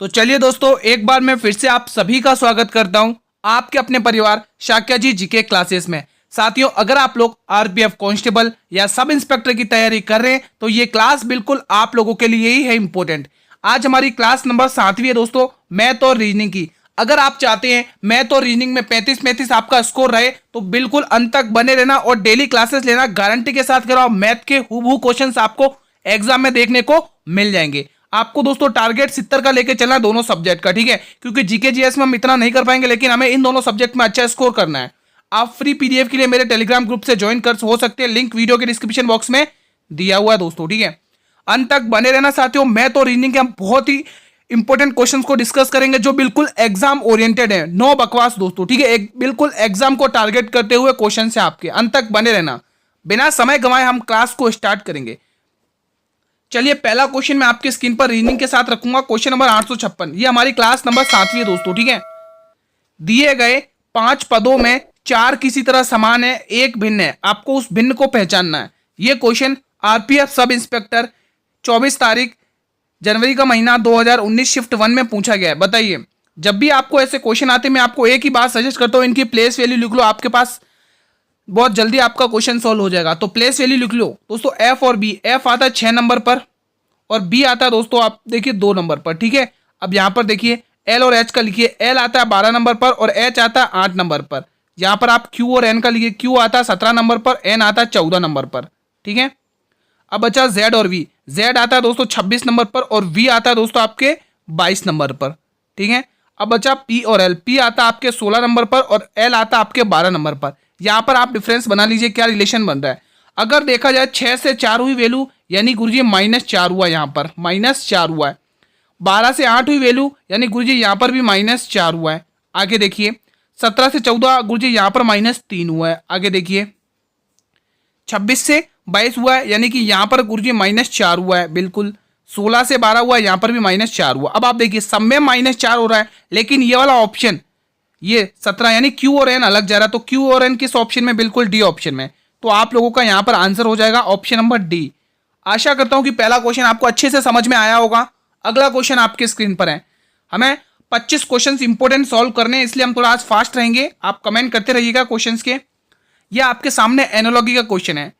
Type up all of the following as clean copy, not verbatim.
तो चलिए दोस्तों, एक बार मैं फिर से आप सभी का स्वागत करता हूं आपके अपने परिवार शाक्या जी जीके क्लासेस में। साथियों, अगर आप लोग आरपीएफ कांस्टेबल या सब इंस्पेक्टर की तैयारी कर रहे हैं तो ये क्लास बिल्कुल आप लोगों के लिए ही है इंपॉर्टेंट। आज हमारी क्लास नंबर 7वीं है दोस्तों, मैथ और रीजनिंग की। अगर आप चाहते हैं मैथ और रीजनिंग में 35-35 आपका स्कोर रहे तो बिल्कुल अंत तक बने रहना और डेली क्लासेस लेना। गारंटी के साथ कराओ, मैथ के हूबहू क्वेश्चंस आपको एग्जाम में देखने को मिल जाएंगे। आपको दोस्तों टारगेट 70 का लेके चलना है दोनों सब्जेक्ट का, ठीक है, क्योंकि जीके जीएस में हम इतना नहीं कर पाएंगे, लेकिन हमें इन दोनों सब्जेक्ट में अच्छा स्कोर करना है। आप फ्री पीडीएफ के लिए मेरे टेलीग्राम ग्रुप से ज्वाइन कर हो सकते हैं, लिंक वीडियो के डिस्क्रिप्शन बॉक्स में दिया हुआ है दोस्तों, ठीक है। अंत तक बने रहना साथियों। मैथ और रीजनिंग के हम बहुत ही इंपॉर्टेंट क्वेश्चंस को डिस्कस करेंगे जो बिल्कुल एग्जाम ओरिएंटेड है, नो बकवास दोस्तों, ठीक है। एक बिल्कुल एग्जाम को टारगेट करते हुए क्वेश्चन है आपके। अंत तक बने रहना। बिना समय गंवाए हम क्लास को स्टार्ट करेंगे। चलिए, पहला क्वेश्चन मैं आपके स्क्रीन पर रीजनिंग के साथ रखूंगा, क्वेश्चन नंबर 856। ये हमारी क्लास नंबर 7वीं है दोस्तों, ठीक है। दिए गए 5 पदों में 4 किसी तरह समान है, एक भिन्न है, आपको उस भिन्न को पहचानना है। ये क्वेश्चन आरपीएफ सब इंस्पेक्टर 24 तारीख जनवरी का महीना 2019 शिफ्ट 1 में पूछा गया है। बताइए, जब भी आपको ऐसे क्वेश्चन आते हैं मैं आपको एक ही बात सजेस्ट करता हूं, इनकी प्लेस वैल्यू लिख लो, आपके पास बहुत जल्दी आपका क्वेश्चन सॉल्व हो जाएगा। तो प्लेस वैल्यू लिख लो दोस्तों, एफ और बी। एफ आता है 6 नंबर पर और बी आता है दोस्तों आप देखिए 2 नंबर पर, ठीक है। अब यहां पर देखिए एल और एच का लिखिए। एल आता है 12 नंबर पर और एच आता है 8 नंबर पर। यहां पर आप क्यू और एन का लिखिए। क्यू आता है 17 नंबर पर, एन आता है 14 नंबर पर, ठीक है। अब बचा जेड और वी। जेड आता है दोस्तों 26 नंबर पर और वी आता है दोस्तों आपके 22 नंबर पर, ठीक है। अब बचा पी और एल। पी आता है आपके 16 नंबर पर और एल आता है आपके 12 नंबर पर। यहां पर आप डिफरेंस बना लीजिए, क्या रिलेशन बन रहा है। अगर देखा जाए 6 से 4 हुई वैल्यू, यानी गुरुजी -4 हुआ, यहां पर -4 हुआ है। 12 से 8 हुई वैल्यू, यानी गुरुजी यहां पर भी -4 हुआ है। आगे देखिए 17 से 14 गुरुजी यहां पर -3 हुआ है। आगे देखिए 26 से 22 हुआ है, यानी कि यहां पर गुरुजी -4 हुआ है, बिल्कुल। 16 से 12 हुआ है, यहां पर भी -4 हुआ। अब आप देखिए सब में -4 हो रहा है, लेकिन ये वाला ऑप्शन ये 17 यानी क्यू और एन अलग जा रहा है। तो क्यू और एन किस ऑप्शन में? बिल्कुल डी ऑप्शन में। तो आप लोगों का यहां पर आंसर हो जाएगा ऑप्शन नंबर डी। आशा करता हूं कि पहला क्वेश्चन आपको अच्छे से समझ में आया होगा। अगला क्वेश्चन आपके स्क्रीन पर है। हमें 25 क्वेश्चन इंपोर्टेंट सॉल्व करने हैं, इसलिए हम थोड़ा आज फास्ट रहेंगे। आप कमेंट करते रहिएगा क्वेश्चन के। यह आपके सामने एनालॉजी का क्वेश्चन है।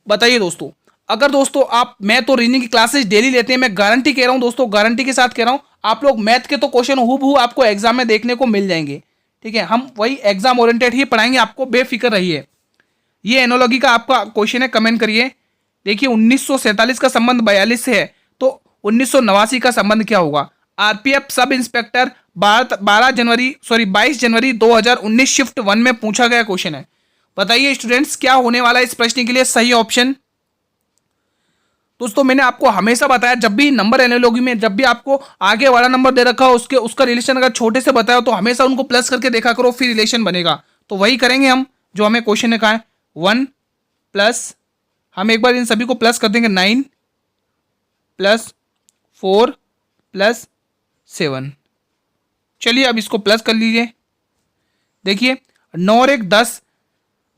बताइए दोस्तों, अगर दोस्तों आप मैथ और रीजनिंग की क्लासेस डेली लेते हैं, मैं गारंटी कह रहा हूं दोस्तों, गारंटी के साथ कह रहा हूं, आप लोग मैथ के तो क्वेश्चन हूबहू आपको एग्जाम में देखने को मिल जाएंगे, ठीक है। हम वही एग्जाम ओरिएंटेड ही पढ़ाएंगे आपको, बेफिक्र रहिए। ये एनालॉजी का आपका क्वेश्चन है, कमेंट करिए। देखिए 1947 का संबंध 42 से है, तो 1989 का संबंध क्या होगा? आरपीएफ सब इंस्पेक्टर 22 जनवरी 2019 शिफ्ट 1 में पूछा गया क्वेश्चन है। बताइए स्टूडेंट्स, क्या होने वाला है इस प्रश्न के लिए सही ऑप्शन? दोस्तों मैंने आपको हमेशा बताया, जब भी नंबर एनालॉजी में जब भी आपको आगे वाला नंबर दे रखा हो उसका रिलेशन अगर छोटे से बताया तो हमेशा उनको प्लस करके देखा करो, फिर रिलेशन बनेगा। तो वही करेंगे हम जो हमें क्वेश्चन ने कहा है। 1 प्लस, हम एक बार इन सभी को प्लस कर देंगे, 9 प्लस 4 प्लस 7। चलिए अब इसको प्लस कर लीजिए। देखिए 9 और 1 10,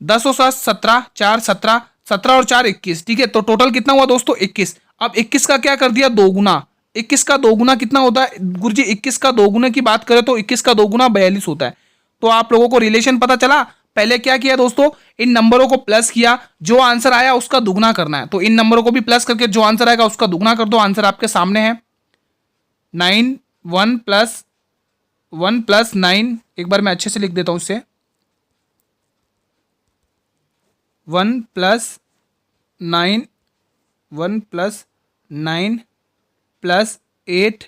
10 और 7 17, 4 17, 17 और 4 21, ठीक है। तो टोटल कितना हुआ दोस्तों? 21। अब 21 का क्या कर दिया? 2 गुना। 21 का 2 गुना कितना होता है गुरुजी? 21 का 2 गुना की बात करें तो 21 का 2 गुना 42 होता है। तो आप लोगों को रिलेशन पता चला। पहले क्या किया दोस्तों, इन नंबरों को प्लस किया, जो आंसर आया उसका दुगना करना है। तो इन नंबरों को भी प्लस करके जो आंसर आएगा उसका दुगना कर दो। आंसर आपके सामने है 9 1 प्लस 9। एक बार मैं अच्छे से लिख देता हूं इसे। 1 प्लस 9 प्लस 8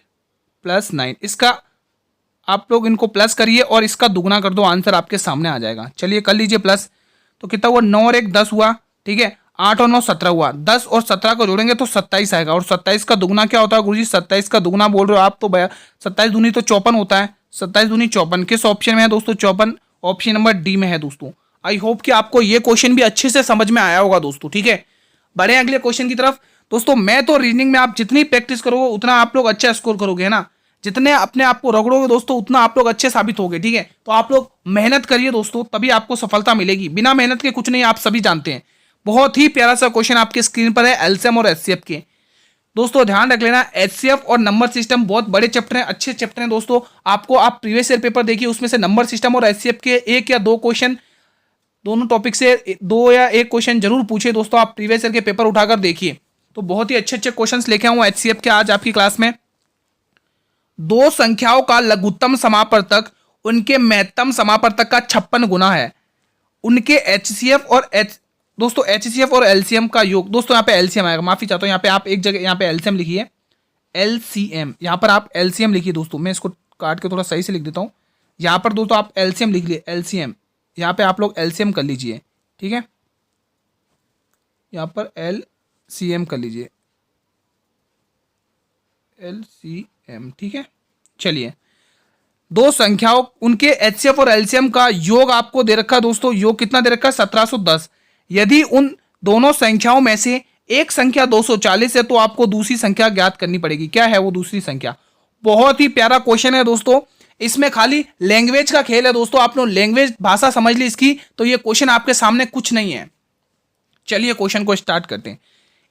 प्लस 9। इसका आप लोग इनको प्लस करिए और इसका दुगना कर दो, आंसर आपके सामने आ जाएगा। चलिए कर लीजिए प्लस। तो कितना हुआ? 9 और 1 10 हुआ, ठीक है। 8 और 9 17 हुआ। 10 और 17 को जोड़ेंगे तो 27 आएगा। और 27 का दुगना क्या होता है गुरुजी? 27 का दुगना बोल रहे हो आप तो 27 दूनी तो 54 होता है। 27 दूनी 54 किस ऑप्शन में है दोस्तों? 54 ऑप्शन नंबर डी में है दोस्तों। आई होप कि आपको ये क्वेश्चन भी अच्छे से समझ में आया होगा दोस्तों, ठीक है। बढ़े अगले क्वेश्चन की तरफ। दोस्तों मैथ और रीजनिंग में आप जितनी प्रैक्टिस करोगे उतना आप लोग अच्छा स्कोर करोगे, है ना। जितने अपने आप को रगड़ोगे दोस्तों उतना आप लोग अच्छे साबित होगे, ठीक है। तो आप लोग मेहनत करिए दोस्तों, तभी आपको सफलता मिलेगी। बिना मेहनत के कुछ नहीं, आप सभी जानते हैं। बहुत ही प्यारा सा क्वेश्चन आपके स्क्रीन पर है एलसीएम और एचसीएफ के। दोस्तों ध्यान रख लेना, एचसीएफ और नंबर सिस्टम बहुत बड़े चैप्टर हैं, अच्छे चैप्टर हैं दोस्तों। आपको आप प्रीवियस ईयर पेपर देखिए, उसमें से नंबर सिस्टम और एचसीएफ के एक या दो क्वेश्चन, दोनों टॉपिक से दो या एक क्वेश्चन जरूर पूछे दोस्तों। आप प्रीवियस ईयर के पेपर उठाकर देखिए, तो बहुत ही अच्छे अच्छे क्वेश्चंस लेके आऊँ एचसीएफ के आज आपकी क्लास में। दो संख्याओं का लघुत्तम समापवर्तक उनके महत्तम समापवर्तक का 56 गुना है। उनके एचसीएफ और दोस्तों एचसीएफ और एलसीएम का योग, दोस्तों यहाँ पे एलसीएम आएगा, माफी चाहता हूँ, यहाँ पे आप एक जगह यहाँ पे एलसीएम लिखिए, एलसीएम यहाँ पर आप एलसीएम लिखिए दोस्तों। मैं इसको काट के थोड़ा सही से लिख देता हूँ। यहाँ पर दोस्तों आप एलसीएम लिख लिए, एलसीएम यहाँ पे आप लोग एलसीएम कर लीजिए, ठीक है, यहाँ पर एलसीएम कर लीजिए, एलसीएम, ठीक है। चलिए, दो संख्याओं उनके एचसीएफ और एलसीएम का योग आपको दे रखा है दोस्तों। योग कितना दे रखा है? 1710। यदि उन दोनों संख्याओं में से एक संख्या 240 है तो आपको दूसरी संख्या ज्ञात करनी पड़ेगी। क्या है वो दूसरी संख्या? बहुत ही प्यारा क्वेश्चन है दोस्तों। इसमें खाली लैंग्वेज का खेल है दोस्तों। आप लोग लैंग्वेज भाषा समझ ली इसकी, तो ये क्वेश्चन आपके सामने कुछ नहीं है। चलिए क्वेश्चन को स्टार्ट करते हैं।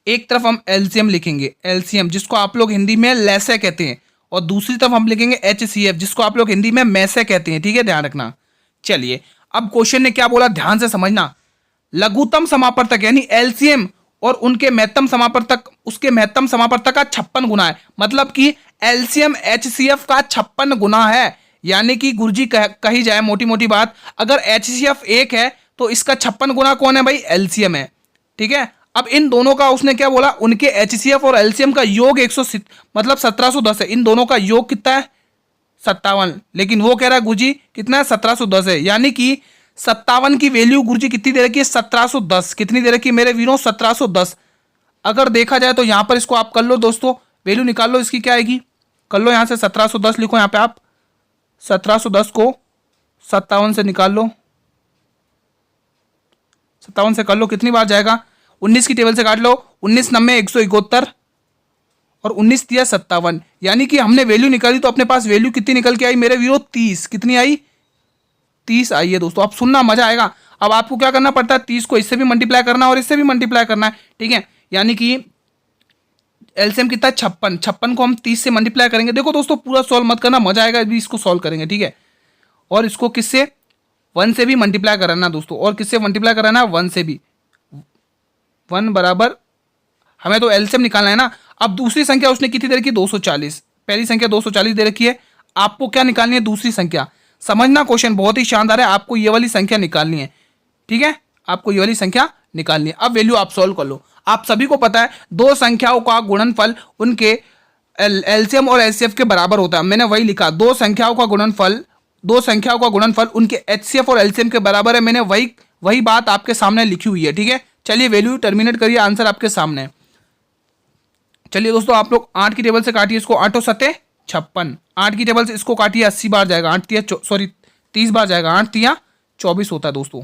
एक तरफ हम एलसीएम लिखेंगे, एलसीएम जिसको आप लोग हिंदी में लैसे कहते हैं, और दूसरी तरफ हम लिखेंगे एचसीएफ जिसको आप लोग हिंदी में मैसे कहते हैं, ठीक है, ध्यान रखना। चलिए, अब क्वेश्चन ने क्या बोला ध्यान से समझना। लघुत्तम समापवर्तक यानी एलसीएम और उनके महत्तम समापवर्तक, उसके महत्तम समापवर्तक का 56 गुना है। मतलब कि एलसीएम एचसीएफ का 56 गुना है। यानी कि गुरुजी कही जाए मोटी मोटी बात, अगर एचसीएफ 1 है तो इसका 56 गुना कौन है भाई? एलसीएम है, ठीक है। अब इन दोनों का उसने क्या बोला? उनके एचसीएफ और एलसीएम का योग 1710 है। इन दोनों का योग कितना है? 57। लेकिन वो कह रहा है गुरुजी कितना है? 1710 है। यानी कि 57 की वैल्यू गुरुजी कितनी दे रखी है? 1710। कितनी दे रखी है मेरे वीरों? 1710। अगर देखा जाए तो यहां पर इसको आप कर लो दोस्तों, वैल्यू निकाल लो इसकी, क्या आएगी? कर लो यहां से 1710 लिखो, यहां पे आप 1710 को 57 से निकाल लो, 57 से कर लो, कितनी बार जाएगा? 19 की टेबल से काट लो, 19 नब्बे 171 और 19 दिया 57। यानी कि हमने वैल्यू निकाली तो अपने पास वैल्यू कितनी निकल के आई मेरे वीरों? 30। कितनी आई? 30 आई है दोस्तों। अब सुनना, मजा आएगा। अब आपको क्या करना पड़ता है? 30 को इससे भी मल्टीप्लाई करना और इससे भी मल्टीप्लाई करना है, ठीक है। यानी कि एलसीएम कितना है? 56। 56 को हम 30 से मल्टीप्लाई करेंगे। देखो दोस्तों पूरा सॉल्व मत करना, मजा आएगा अभी इसको सॉल्व करेंगे, ठीक है। और इसको किससे? 1 से भी मल्टीप्लाई कराना दोस्तों। और किससे मल्टीप्लाई कराना? 1 से भी। 1 बराबर, हमें तो एलसीएम निकालना है ना। अब दूसरी संख्या उसने कितनी दे रखी है? 240। पहली संख्या 240 दे रखी है, आपको क्या निकालनी है? दूसरी संख्या। समझना, क्वेश्चन बहुत ही शानदार है। आपको ये वाली संख्या निकालनी है, ठीक है, आपको ये वाली संख्या निकालनी है। अब वैल्यू आप सॉल्व कर लो। आप सभी को पता है दो संख्याओं का गुणनफल उनके एलसीएम और एचसीएफ के बराबर होता है। मैंने वही लिखा, दो संख्याओं का गुणनफल उनके एचसीएफ और एलसीएम के बराबर है। मैंने वही बात आपके सामने लिखी हुई है, ठीक है। चलिए वैल्यू टर्मिनेट करिए, आंसर आपके सामने। चलिए दोस्तों आप लोग 8 की टेबल से काटिए इसको, 8 और 7 56। 8 की टेबल से इसको काटिए, 80 बार जाएगा। 30 बार जाएगा। 8 तिया 24 होता है दोस्तों।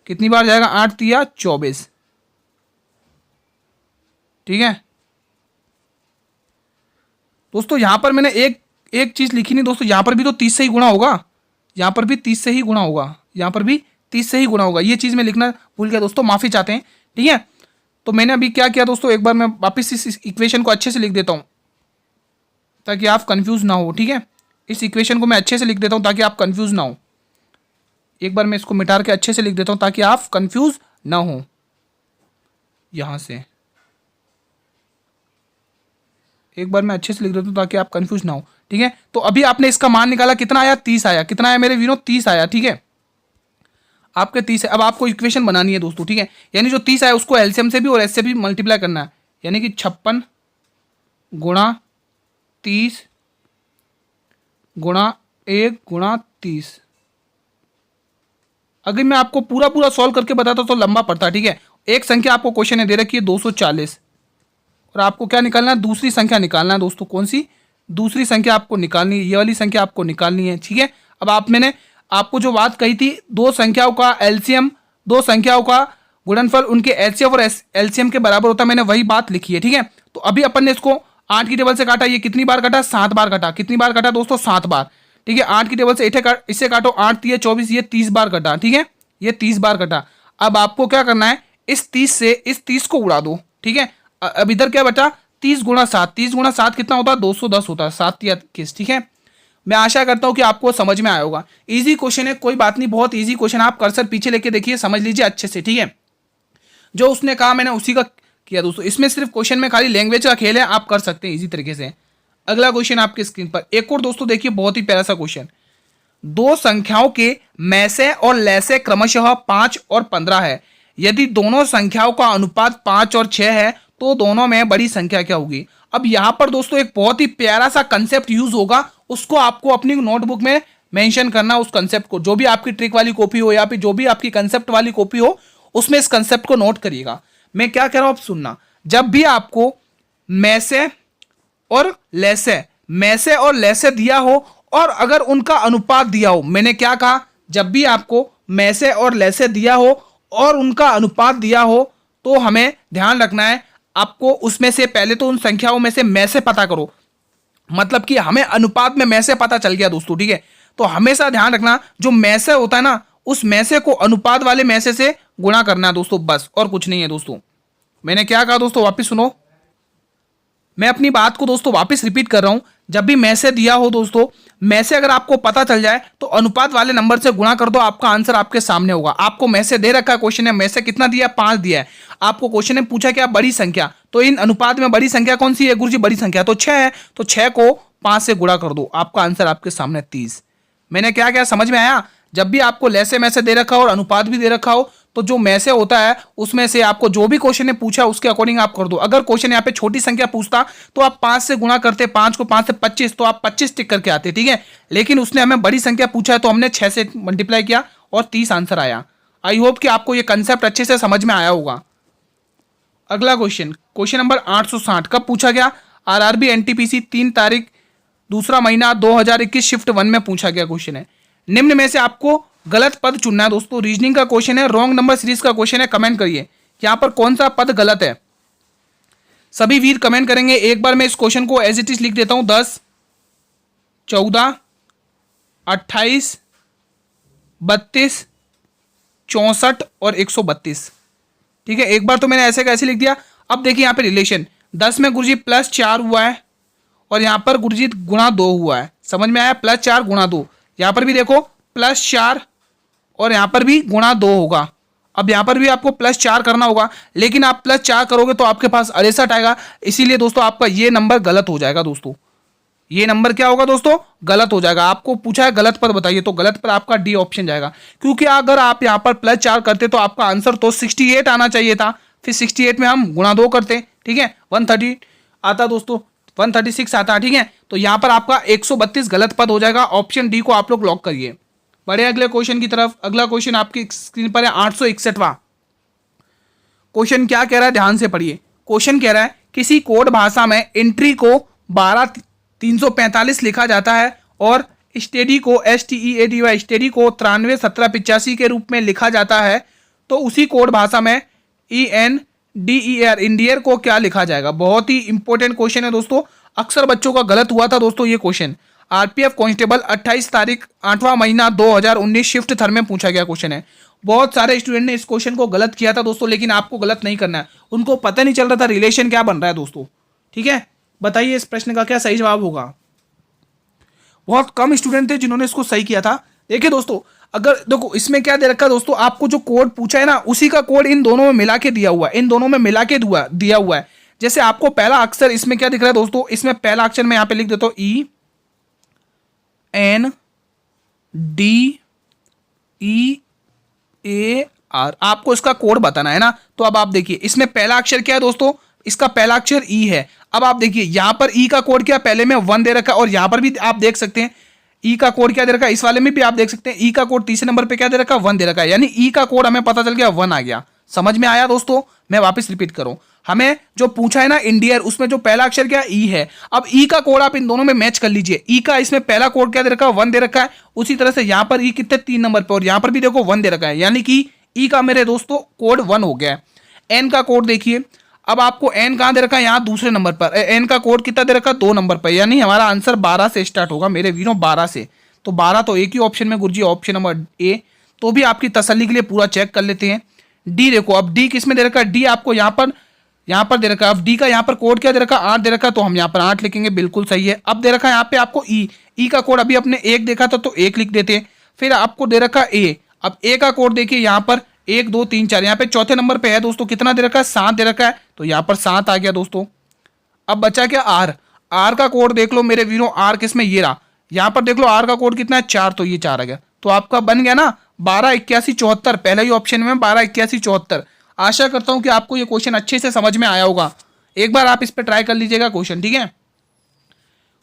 कितनी बार जाएगा? 8 तिया 24, ठीक है दोस्तों। यहां पर मैंने एक चीज लिखी नहीं दोस्तों, यहां पर भी तो 30 से ही गुणा होगा, यहां पर भी 30 से ही गुणा होगा, यहां पर भी 30 से ही गुणा होगा। ये चीज मैं लिखना भूल गया दोस्तों, माफी चाहते हैं, ठीक है। तो मैंने अभी क्या किया दोस्तों, एक बार मैं वापस इस इक्वेशन को अच्छे से लिख देता हूं ताकि आप कंफ्यूज ना हो, ठीक है। इस इक्वेशन को मैं अच्छे से लिख देता हूं ताकि आप कंफ्यूज ना हो। एक बार मैं इसको मिटा के अच्छे से लिख देता हूं ताकि आप कंफ्यूज ना हो। यहां से एक बार मैं अच्छे से लिख देता हूं ताकि आप कंफ्यूज ना हो, ठीक है। तो अभी आपने इसका मान निकाला, कितना आया? 30 आया। कितना आया मेरे वीरों? 30 आया, ठीक है। आपके 30 है। अब आपको इक्वेशन बनानी है दोस्तों, ठीक है। यानी जो 30 आया उसको एलसीएम से भी और एच से भी मल्टीप्लाई करना है। यानी कि 56 गुणा 30 गुणा 1 गुणा 30। अगर मैं आपको पूरा सॉल्व करके बताता तो लंबा पड़ता, ठीक है। एक संख्या आपको क्वेश्चन में दे रखी है 240 और आपको क्या निकालना है? दूसरी संख्या निकालना है दोस्तों। कौन सी दूसरी संख्या आपको निकालनी है? ये वाली संख्या आपको निकालनी है, ठीक है। अब मैंने आपको जो बात कही थी, दो संख्याओं का एलसीएम, दो संख्याओं का गुणनफल उनके एचसीएफ और एलसीएम के बराबर होता है, मैंने वही बात लिखी है, ठीक है। तो अभी अपन ने इसको 8 की टेबल से काटा, ये कितनी बार काटा? 7 बार काटा। कितनी बार काटा दोस्तों? 7 बार, ठीक है। 8 की टेबल से इससे काटो, 8 तिया 24, ये 30 बार कटा, ठीक है, ये 30 बार कटा। अब आपको क्या करना है? इस 30 से इस 30 को उड़ा दो, ठीक है। अब इधर क्या बचा? 30 गुणा 7, 30 गुणा 7 कितना होता है? 210 होता है, 7 या 21। ठीक है, मैं आशा करता हूं कि आपको समझ में आया होगा। इजी क्वेश्चन है, कोई बात नहीं, बहुत इजी क्वेश्चन। आप कर्सर पीछे लेके देखिए, समझ लीजिए अच्छे से। ठीक है, जो उसने कहा मैंने उसी का किया दोस्तों। इसमें सिर्फ क्वेश्चन में खाली लैंग्वेज का खेल है, आप कर सकते हैं इजी तरीके से। अगला क्वेश्चन आपकी स्क्रीन पर एक और दोस्तों देखिए, बहुत ही प्यारा सा क्वेश्चन। दो संख्याओं के मैसे और लैसे क्रमशः 5 और 15 है। यदि दोनों संख्याओं का अनुपात 5 और 6 है तो दोनों में बड़ी संख्या क्या होगी? अब यहां पर दोस्तों एक बहुत ही प्यारा सा कंसेप्ट यूज होगा, उसको आपको अपनी नोटबुक में मेंशन करना, उस कंसेप्ट को। जो भी आपकी ट्रिक वाली कॉपी हो या फिर जो भी आपकी कंसेप्ट वाली कॉपी हो, उसमें इस कंसेप्ट को नोट करिएगा। मैं क्या कह रहा हूं आप सुनना। जब भी आपको मैसे और लैसे दिया हो और अगर उनका अनुपात दिया हो, मैंने क्या कहा, जब भी आपको मैसे और लैसे दिया हो और उनका अनुपात दिया हो तो हमें ध्यान रखना है, आपको उसमें से पहले तो उन संख्याओं में से मैसे पता करो। मतलब कि हमें अनुपात में मैसे पता चल गया दोस्तों। ठीक है, तो हमेशा ध्यान रखना जो मैसे होता है ना, उस मैसे को अनुपात वाले मैसे से गुणा करना है दोस्तों, बस, और कुछ नहीं है दोस्तों। मैंने क्या कहा दोस्तों, वापस सुनो। मैं अपनी बात को दोस्तों वापस रिपीट कर रहा हूं। जब भी मैसे दिया हो दोस्तों, मैसे अगर आपको पता चल जाए तो अनुपात वाले नंबर से गुणा कर दो, आपका आंसर आपके सामने होगा। आपको मैसे दे रखा है, क्वेश्चन है मैसे कितना दिया, 5 दिया है। आपको क्वेश्चन ने पूछा क्या, बड़ी संख्या, तो इन अनुपात में बड़ी संख्या कौन सी है गुरुजी? बड़ी संख्या तो 6 है, तो 6 को 5 से गुणा कर दो, आपका आंसर आपके सामने 30। मैंने क्या क्या समझ में आया? जब भी आपको लैसे मैसे दे रखा हो और अनुपात भी दे रखा हो, तो जो मैसे होता है उसमें से आपको जो भी क्वेश्चन ने पूछा उसके अकॉर्डिंग आप कर दो। अगर क्वेश्चन यहाँ पे छोटी संख्या पूछता तो आप 5 से गुणा करते, 5 को 5 से 25, तो आप 25 टिक करके आते। ठीक है, लेकिन उसने हमें बड़ी संख्या पूछा है तो हमने 6 से मल्टीप्लाई किया और 30 आंसर आया। आई होप कि आपको ये कंसेप्ट अच्छे से समझ में आया होगा। अगला क्वेश्चन, क्वेश्चन नंबर 860 कब पूछा गया? आरआरबी एनटीपीसी 3 तारीख 2रा महीना 2021 शिफ्ट 1 में पूछा गया क्वेश्चन है। निम्न में से आपको गलत पद चुनना है दोस्तों। रीजनिंग का क्वेश्चन है, रॉन्ग नंबर सीरीज का क्वेश्चन है। कमेंट करिए यहां पर कौन सा पद गलत है। सभी वीर कमेंट करेंगे। एक बार मैं इस क्वेश्चन को एज इट इज लिख देता हूं। 10, 14, 28, 32, 64 और 132। ठीक है, एक बार तो मैंने ऐसे कैसे लिख दिया। अब देखिए यहाँ पे रिलेशन 10 में गुरुजी +4 हुआ है और यहाँ पर गुरुजी गुणा 2 हुआ है। समझ में आया? +4 गुणा 2। यहाँ पर भी देखो +4 और यहाँ पर भी गुणा 2 होगा। अब यहाँ पर भी आपको +4 करना होगा, लेकिन आप +4 करोगे तो आपके पास अड़सठ आएगा। इसीलिए दोस्तों आपका ये नंबर गलत हो जाएगा दोस्तों। ये नंबर क्या होगा दोस्तों? गलत हो जाएगा। आपको पूछा है गलत पद बताइए, तो गलत पर आपका डी ऑप्शन जाएगा। क्योंकि अगर आप यहाँ पर +4 करते तो आपका आंसर तो 68 आना चाहिए था। फिर 68 में हम गुणा 2 करते। ठीक है, 130 आता दोस्तों, 136 आता। ठीक है, तो यहाँ पर आपका 132 गलत पद हो जाएगा। ऑप्शन डी को आप लोग लॉक करिए। बढ़े अगले क्वेश्चन की तरफ। अगला क्वेश्चन आपकी स्क्रीन पर है 861वां क्वेश्चन। क्या कह रहा है, ध्यान से पढ़िए। क्वेश्चन कह रहा है किसी कोड भाषा में एंट्री को 12345 लिखा जाता है और स्टेडी को STEADY स्टेडी को 931785 के रूप में लिखा जाता है, तो उसी कोड भाषा में ENDER इंडियर को क्या लिखा जाएगा? बहुत ही इंपॉर्टेंट क्वेश्चन है दोस्तों। अक्सर बच्चों का गलत हुआ था दोस्तों ये क्वेश्चन। आरपीएफ कांस्टेबल 28 तारीख 8वां महीना 2019 शिफ्ट थर्ड में पूछा गया क्वेश्चन है। बहुत सारे स्टूडेंट ने इस क्वेश्चन को गलत किया था दोस्तों, लेकिन आपको गलत नहीं करना है। उनको पता नहीं चल रहा था रिलेशन क्या बन रहा है दोस्तों। ठीक है, बताइए इस प्रश्न का क्या सही जवाब होगा। बहुत कम स्टूडेंट थे जिन्होंने इसको सही किया था। देखिए दोस्तों, अगर देखो इसमें क्या दे रखा है दोस्तों, आपको जो कोड पूछा है ना उसी का कोड इन दोनों में मिला के दिया हुआ है। इन दोनों में मिला के दिया हुआ है। जैसे आपको पहला अक्षर इसमें क्या दिख रहा है दोस्तों, इसमें पहला अक्षर मैं यहाँ पे लिख देता हूँ ENDEAR। आपको इसका कोड बताना है ना। तो अब आप देखिए इसमें पहला अक्षर क्या है दोस्तों, इसका पहला अक्षर ई है। अब आप देखिए यहां पर ई का कोड क्या, पहले में 1 दे रखा है और यहां पर भी आप देख सकते हैं ई का कोड क्या दे रखा है। इस वाले में भी आप देख सकते हैं ई का कोड तीसरे नंबर पे क्या दे रखा है, 1 दे रखा है। यानी ई का कोड हमें पता चल गया, 1 आ गया। समझ में आया दोस्तों? मैं वापस रिपीट करूं, हमें जो पूछा है ना इंडियर, उसमें जो पहला अक्षर क्या ई है। अब ई का कोड आप इन दोनों में मैच कर लीजिए। ई का इसमें पहला कोड क्या दे रखा है, 1 दे रखा है। उसी तरह से यहां पर ई कितने 3 नंबर पर और यहां पर भी देखो 1 दे रखा है। यानी कि ई का मेरे दोस्तों कोड 1 हो गया है। एन का कोड देखिए, अब आपको एन कहां दे रखा है, यहां दूसरे नंबर पर। एन का कोड कितना दे रखा है, 2 नंबर पर। यानी हमारा आंसर 12 से स्टार्ट होगा मेरे वीरों, 12 से। तो 12 तो एक ही ऑप्शन में गुरुजी, ऑप्शन नंबर ए। तो भी आपकी तसल्ली के लिए पूरा चेक कर लेते हैं। डी देखो, अब डी किसमें दे रखा है, डी आपको यहाँ पर यहाँ पर दे रखा है, अब डी का यहाँ पर कोड क्या दे रखा है, 8 दे रखा है, तो हम यहाँ पर 8 लिखेंगे, बिल्कुल सही है। अब दे रखा है यहाँ पे आपको ई का कोड, अभी अपने 1 देखा था तो 1 लिख देते हैं। फिर आपको दे रखा है ए, अब ए का कोड देखिए यहाँ पर 1 2 3 4, यहाँ पे चौथे नंबर पे है दोस्तों, कितना दे रखा है, 7 दे रखा है, तो यहाँ पर 7 आ गया दोस्तों। अब बचा क्या, आर, आर का कोड देख लो मेरे वीरों, आर किसमें, ये रहा, यहाँ पर देख लो आर का कोड कितना है, 4, तो ये 4 आ गया, तो आपका बन गया ना 12 81 74, पहला ही ऑप्शन में 12 81 74। आशा करता हूं कि आपको ये क्वेश्चन अच्छे से समझ में आया होगा, एक बार आप इस पर ट्राई कर लीजिएगा क्वेश्चन, ठीक है।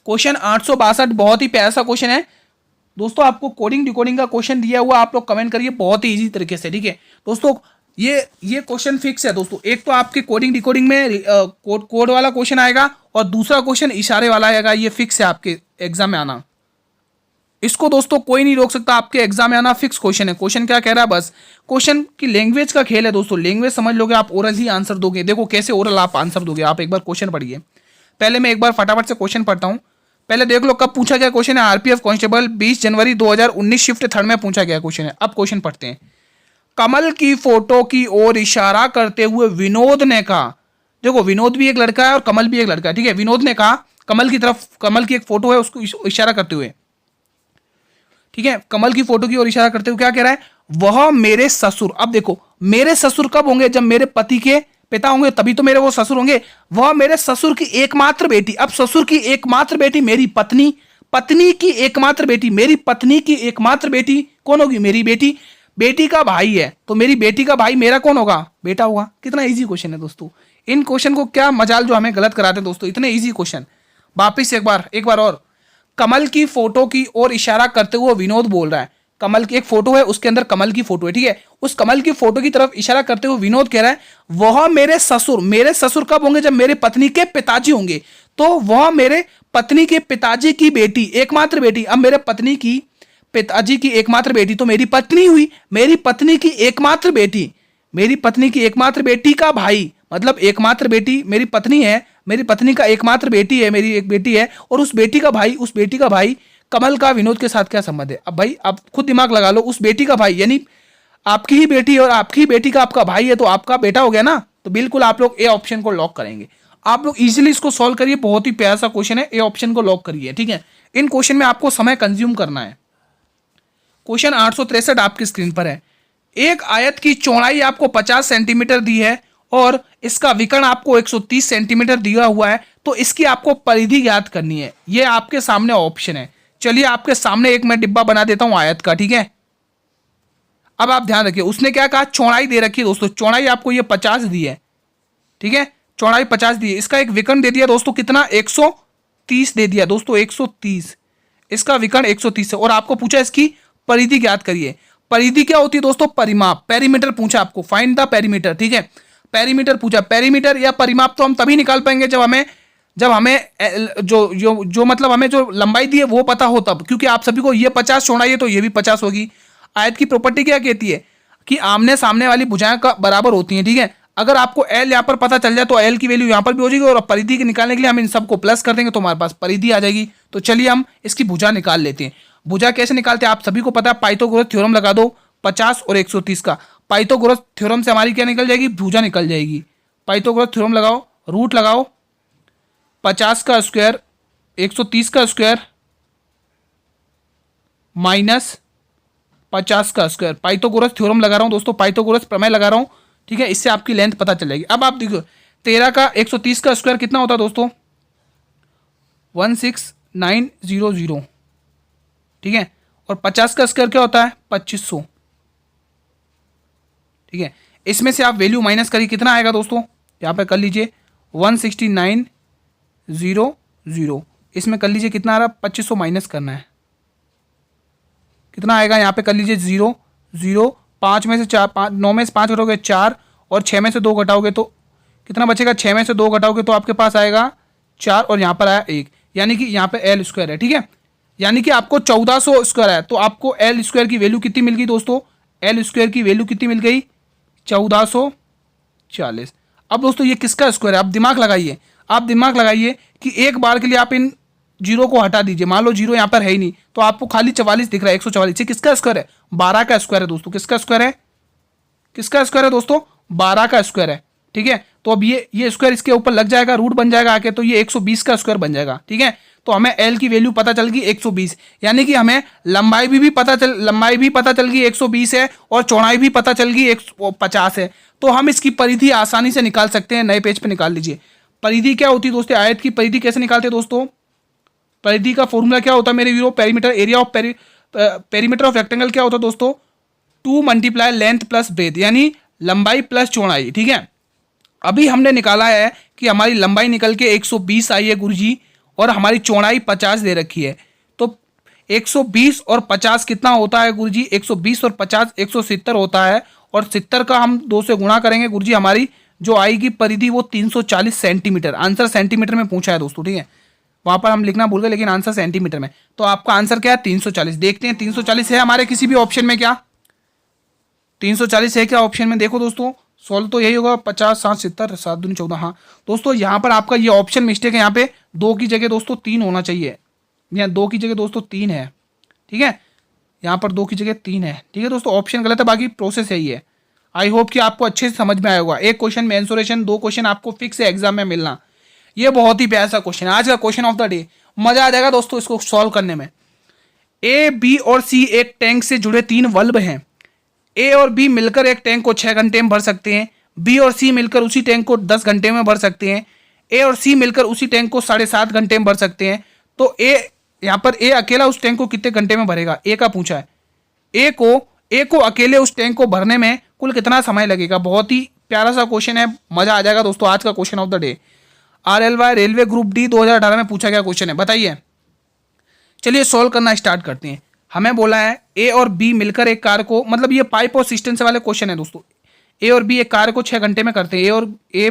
क्वेश्चन 862 बहुत ही प्यारा सा क्वेश्चन है दोस्तों, आपको कोडिंग डिकोडिंग का क्वेश्चन दिया हुआ, आप लोग कमेंट करिए बहुत ही इजी तरीके से, ठीक है दोस्तों। ये क्वेश्चन फिक्स है दोस्तों, एक तो आपके कोडिंग डिकोडिंग में कोड वाला क्वेश्चन आएगा और दूसरा क्वेश्चन इशारे वाला आएगा, ये फिक्स है आपके एग्जाम में आना, इसको दोस्तों कोई नहीं रोक सकता, आपके एग्जाम में आना फिक्स क्वेश्चन है। क्वेश्चन क्या कह रहा है, बस क्वेश्चन की लैंग्वेज का खेल है दोस्तों, लैंग्वेज समझ लोगे आप ओरल ही आंसर दोगे। देखो कैसे ओरल आप आंसर दोगे, आप एक बार क्वेश्चन पढ़िए, पहले मैं एक बार फटाफट से क्वेश्चन पढ़ता हूँ। पहले देख लो कब पूछा गया क्वेश्चन है, आरपीएफ कांस्टेबल 20 जनवरी 2019 शिफ्ट 3 में पूछा गया क्वेश्चन है। अब क्वेश्चन पढ़ते हैं। कमल की फोटो की ओर इशारा करते हुए विनोद ने कहा, देखो विनोद भी एक लड़का है और कमल भी एक लड़का है, ठीक है। विनोद ने कहा कमल की तरफ, कमल की एक फोटो है उसको इशारा करते हुए, ठीक है, कमल की फोटो की ओर इशारा करते हुए क्या कह रहा है, वह मेरे ससुर, अब देखो मेरे ससुर कब होंगे, जब मेरे पति के पिता होंगे तभी तो मेरे वो ससुर होंगे। वह मेरे ससुर की एकमात्र बेटी, अब ससुर की एकमात्र बेटी मेरी पत्नी, पत्नी की एकमात्र बेटी, मेरी पत्नी की एकमात्र बेटी कौन होगी, मेरी बेटी, बेटी का भाई है तो मेरी बेटी का भाई मेरा कौन होगा, बेटा होगा। कितना इजी क्वेश्चन है दोस्तों, इन क्वेश्चन को क्या मजाल जो हमें गलत कराते हैं दोस्तों, इतने इजी क्वेश्चन। वापिस एक बार और, कमल की फोटो की ओर इशारा करते हुए विनोद बोल रहा है, कमल की एक फोटो है उसके अंदर कमल की फोटो है, ठीक है, उस कमल की फोटो की तरफ इशारा करते हुए विनोद कह रहा है वह मेरे ससुर कब होंगे, जब मेरे पत्नी के पिताजी होंगे, तो वह मेरे पत्नी के पिताजी की बेटी, एकमात्र बेटी, अब मेरे पत्नी की पिताजी की एकमात्र बेटी तो मेरी पत्नी हुई, मेरी पत्नी की एकमात्र बेटी, मेरी पत्नी की एकमात्र बेटी का भाई, मतलब एकमात्र बेटी मेरी पत्नी है, मेरी पत्नी का एकमात्र बेटी है, मेरी एक बेटी है, और उस बेटी का भाई कमल का विनोद के साथ क्या संबंध है। अब भाई आप खुद दिमाग लगा लो, उस बेटी का भाई यानी आपकी ही बेटी और आपकी ही बेटी का आपका भाई है तो आपका बेटा हो गया ना, तो बिल्कुल आप लोग ए ऑप्शन को लॉक करेंगे। आप लोग इजीली इसको सॉल्व करिए, बहुत ही प्यारा सा क्वेश्चन है, ए ऑप्शन को लॉक करिए, ठीक है। इन क्वेश्चन में आपको समय कंज्यूम करना है। क्वेश्चन 863 आपकी स्क्रीन पर है। एक आयत की चौड़ाई आपको 50 सेंटीमीटर दी है और इसका विकर्ण आपको 130 सेंटीमीटर दिया हुआ है, तो इसकी आपको परिधि ज्ञात करनी है। ये आपके सामने ऑप्शन है। चलिए आपके सामने एक मैं डिब्बा बना देता हूं आयत का, ठीक है। अब आप ध्यान रखिए, उसने क्या कहा, चौड़ाई दे रखी है दोस्तों, चौड़ाई आपको ये 50 दी है, ठीक है, चौड़ाई 50 दी है। इसका एक विकर्ण दे दिया दोस्तों कितना, 130 दे दिया दोस्तों, 130, इसका विकर्ण 130 है, और आपको पूछा इसकी परिधि ज्ञात करिए। परिधि क्या होती है दोस्तों, परिमाप, पेरीमीटर पूछा आपको, फाइंड द पेरीमीटर, ठीक है, पेरीमीटर पूछा। पेरीमीटर या परिमाप तो हम तभी निकाल पाएंगे जब हमें जो मतलब हमें जो लंबाई दी है वो पता हो तब, क्योंकि आप सभी को ये 50 चौड़ाई है तो ये भी 50 होगी। आयत की प्रॉपर्टी क्या कहती है कि आमने सामने वाली भुजाएं का बराबर होती हैं, ठीक है। अगर आपको एल यहाँ पर पता चल जाए तो एल की वैल्यू यहाँ पर भी हो जाएगी, और परिधि के निकालने के लिए हम इन सबको प्लस कर देंगे तो हमारे पास परिधि आ जाएगी। तो चलिए हम इसकी भुजा निकाल लेते हैं। भुजा कैसे निकालते हैं आप सभी को पता है, पाइथागोरस थ्योरम लगा दो 50 और 130 का। पाइथागोरस थ्योरम से हमारी क्या निकल जाएगी, भुजा निकल जाएगी। पाइथागोरस थ्योरम लगाओ, रूट लगाओ 50 का स्क्वायर 130 का स्क्वायर माइनस 50 का स्क्वायर। पाइथागोरस थ्योरम लगा रहा हूं दोस्तों, पाइथागोरस प्रमेय लगा रहा हूं, ठीक है, इससे आपकी लेंथ पता चल जाएगी। अब आप देखो 13 का 130 का स्क्वायर कितना होता है दोस्तों, 16900, ठीक है, और 50 का स्क्वायर क्या होता है, 2500, ठीक है। इसमें से आप वैल्यू माइनस करिए, कितना आएगा दोस्तों, यहाँ पे कर लीजिए 16900, इसमें कर लीजिए कितना आ रहा है, 2500 माइनस करना है, कितना आएगा, यहाँ पे कर लीजिए 0 0, 5 में से 4 5 9 में से 5 घटाओगे 4, और 6 में से 2 घटाओगे तो कितना बचेगा, 6 में से 2 घटाओगे तो आपके पास आएगा 4, और यहाँ पर आया 1, यानी कि यहाँ पे एल स्क्वायर है, ठीक है, यानी कि आपको 1400 स्क्वायर है। तो आपको एल स्क्वायर की वैल्यू कितनी मिल गई दोस्तों, एल स्क्वायर की वैल्यू कितनी मिल गई, 1440। अब दोस्तों ये किसका स्क्वायर है, आप दिमाग लगाइए, कि एक बार के लिए आप इन जीरो को हटा दीजिए, मान लो जीरो यहाँ पर है ही नहीं तो आपको खाली 44 दिख रहा है, 144। ये किसका स्क्वायर है, 12 का स्क्वायर है दोस्तों। किसका स्क्वायर है दोस्तों, 12 का स्क्वायर है, ठीक है। तो अब ये स्क्वायर इसके ऊपर लग जाएगा, रूट बन जाएगा आके, तो ये 120 का स्क्वायर बन जाएगा, ठीक है। तो हमें एल की वैल्यू पता चल गई 120, यानी कि हमें लंबाई भी पता चल गई 120 है और चौड़ाई भी पता चल गई 150 है। तो हम इसकी परिधि आसानी से निकाल सकते हैं। नए पेज पे निकाल लीजिए। परिधि क्या होती है दोस्तों, आयत की परिधि कैसे निकालते हैं दोस्तों, परिधि का फॉर्मूला क्या होता है मेरे वीरो, perimeter area of perimeter of rectangle क्या होता है दोस्तों, 2 मल्टीप्लाई लेंथ प्लस ब्रेथ, यानी लंबाई प्लस चौड़ाई, ठीक है। अभी हमने निकाला है कि हमारी लंबाई निकल के 120 आई है गुरुजी, और हमारी चौड़ाई 50 दे रखी है। तो 120 और 50 कितना होता है गुरुजी, 120 और 50 170 होता है, और 70 का हम 2 से गुणा करेंगे गुरुजी, हमारी जो आएगी परिधि वो 340 सेंटीमीटर। आंसर सेंटीमीटर में पूछा है दोस्तों, ठीक है। वहां पर हम लिखना भूल गए, लेकिन आंसर सेंटीमीटर में। तो आपका आंसर क्या है, 340। देखते हैं 340 है हमारे किसी भी ऑप्शन में क्या, 340 है क्या ऑप्शन में, देखो दोस्तों सॉल्व तो यही होगा, 50 7 70 7 दूनी 14। हाँ दोस्तों, यहाँ पर आपका ये ऑप्शन मिस्टेक है। यहाँ पे 2 की जगह दोस्तों 3 होना चाहिए, यहाँ 2 की जगह दोस्तों 3 है, ठीक है। यहाँ पर 2 की जगह 3 है, ठीक है दोस्तों। ऑप्शन गलत है, बाकी प्रोसेस यही है। आई होप कि आपको अच्छे से समझ में आया होगा। एक क्वेश्चन मेंसुरेशन, 2 क्वेश्चन आपको फिक्स है एग्जाम में मिलना। ये बहुत ही प्यारा सा क्वेश्चन है, आज का क्वेश्चन ऑफ द डे। मजा आ जाएगा दोस्तों इसको सॉल्व करने में। ए, बी और सी एक टैंक से जुड़े 3 बल्ब हैं। ए और बी मिलकर एक टैंक को 6 घंटे में भर सकते हैं। बी और सी मिलकर उसी टैंक को 10 घंटे में भर सकते हैं। ए और सी मिलकर उसी टैंक को 7.5 घंटे में भर सकते हैं। तो ए, यहाँ पर ए अकेला उस टैंक को कितने घंटे में भरेगा, ए का पूछा है। ए को अकेले उस टैंक को भरने में कुल कितना समय लगेगा। बहुत ही प्यारा सा क्वेश्चन है, मजा आ जाएगा दोस्तों। आज का question of the day RLY railway group D 2018 में पूछा गया क्वेश्चन है, बताइए। चलिए सॉल्व करना स्टार्ट करते हैं। हमें बोला है ए और बी मिलकर एक कार को, मतलब ये पाइप और सिस्टम से वाले क्वेश्चन है दोस्तों। ए और बी एक कार को 6 घंटे में करते हैं। ए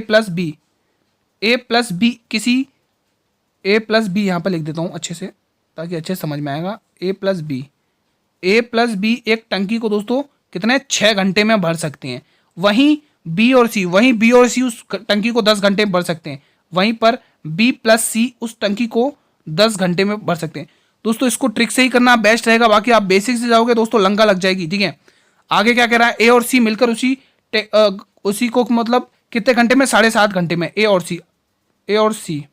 प्लस बी यहाँ पर लिख देता हूँ अच्छे से, ताकि अच्छे से समझ में आएगा। ए प्लस बी एक टंकी को दोस्तों कितने 6 घंटे में भर सकते हैं। वहीं बी और सी उस टंकी को 10 घंटे में भर सकते हैं। वहीं पर बी प्लस सी उस टंकी को 10 घंटे में भर सकते हैं। दोस्तों इसको ट्रिक से ही करना बेस्ट रहेगा, बाकी आप बेसिक से जाओगे दोस्तों लंका लग जाएगी, ठीक है। आगे क्या कह रहा है, ए और सी मिलकर उसी को मतलब कितने घंटे में, 7.5 घंटे में। ए और सी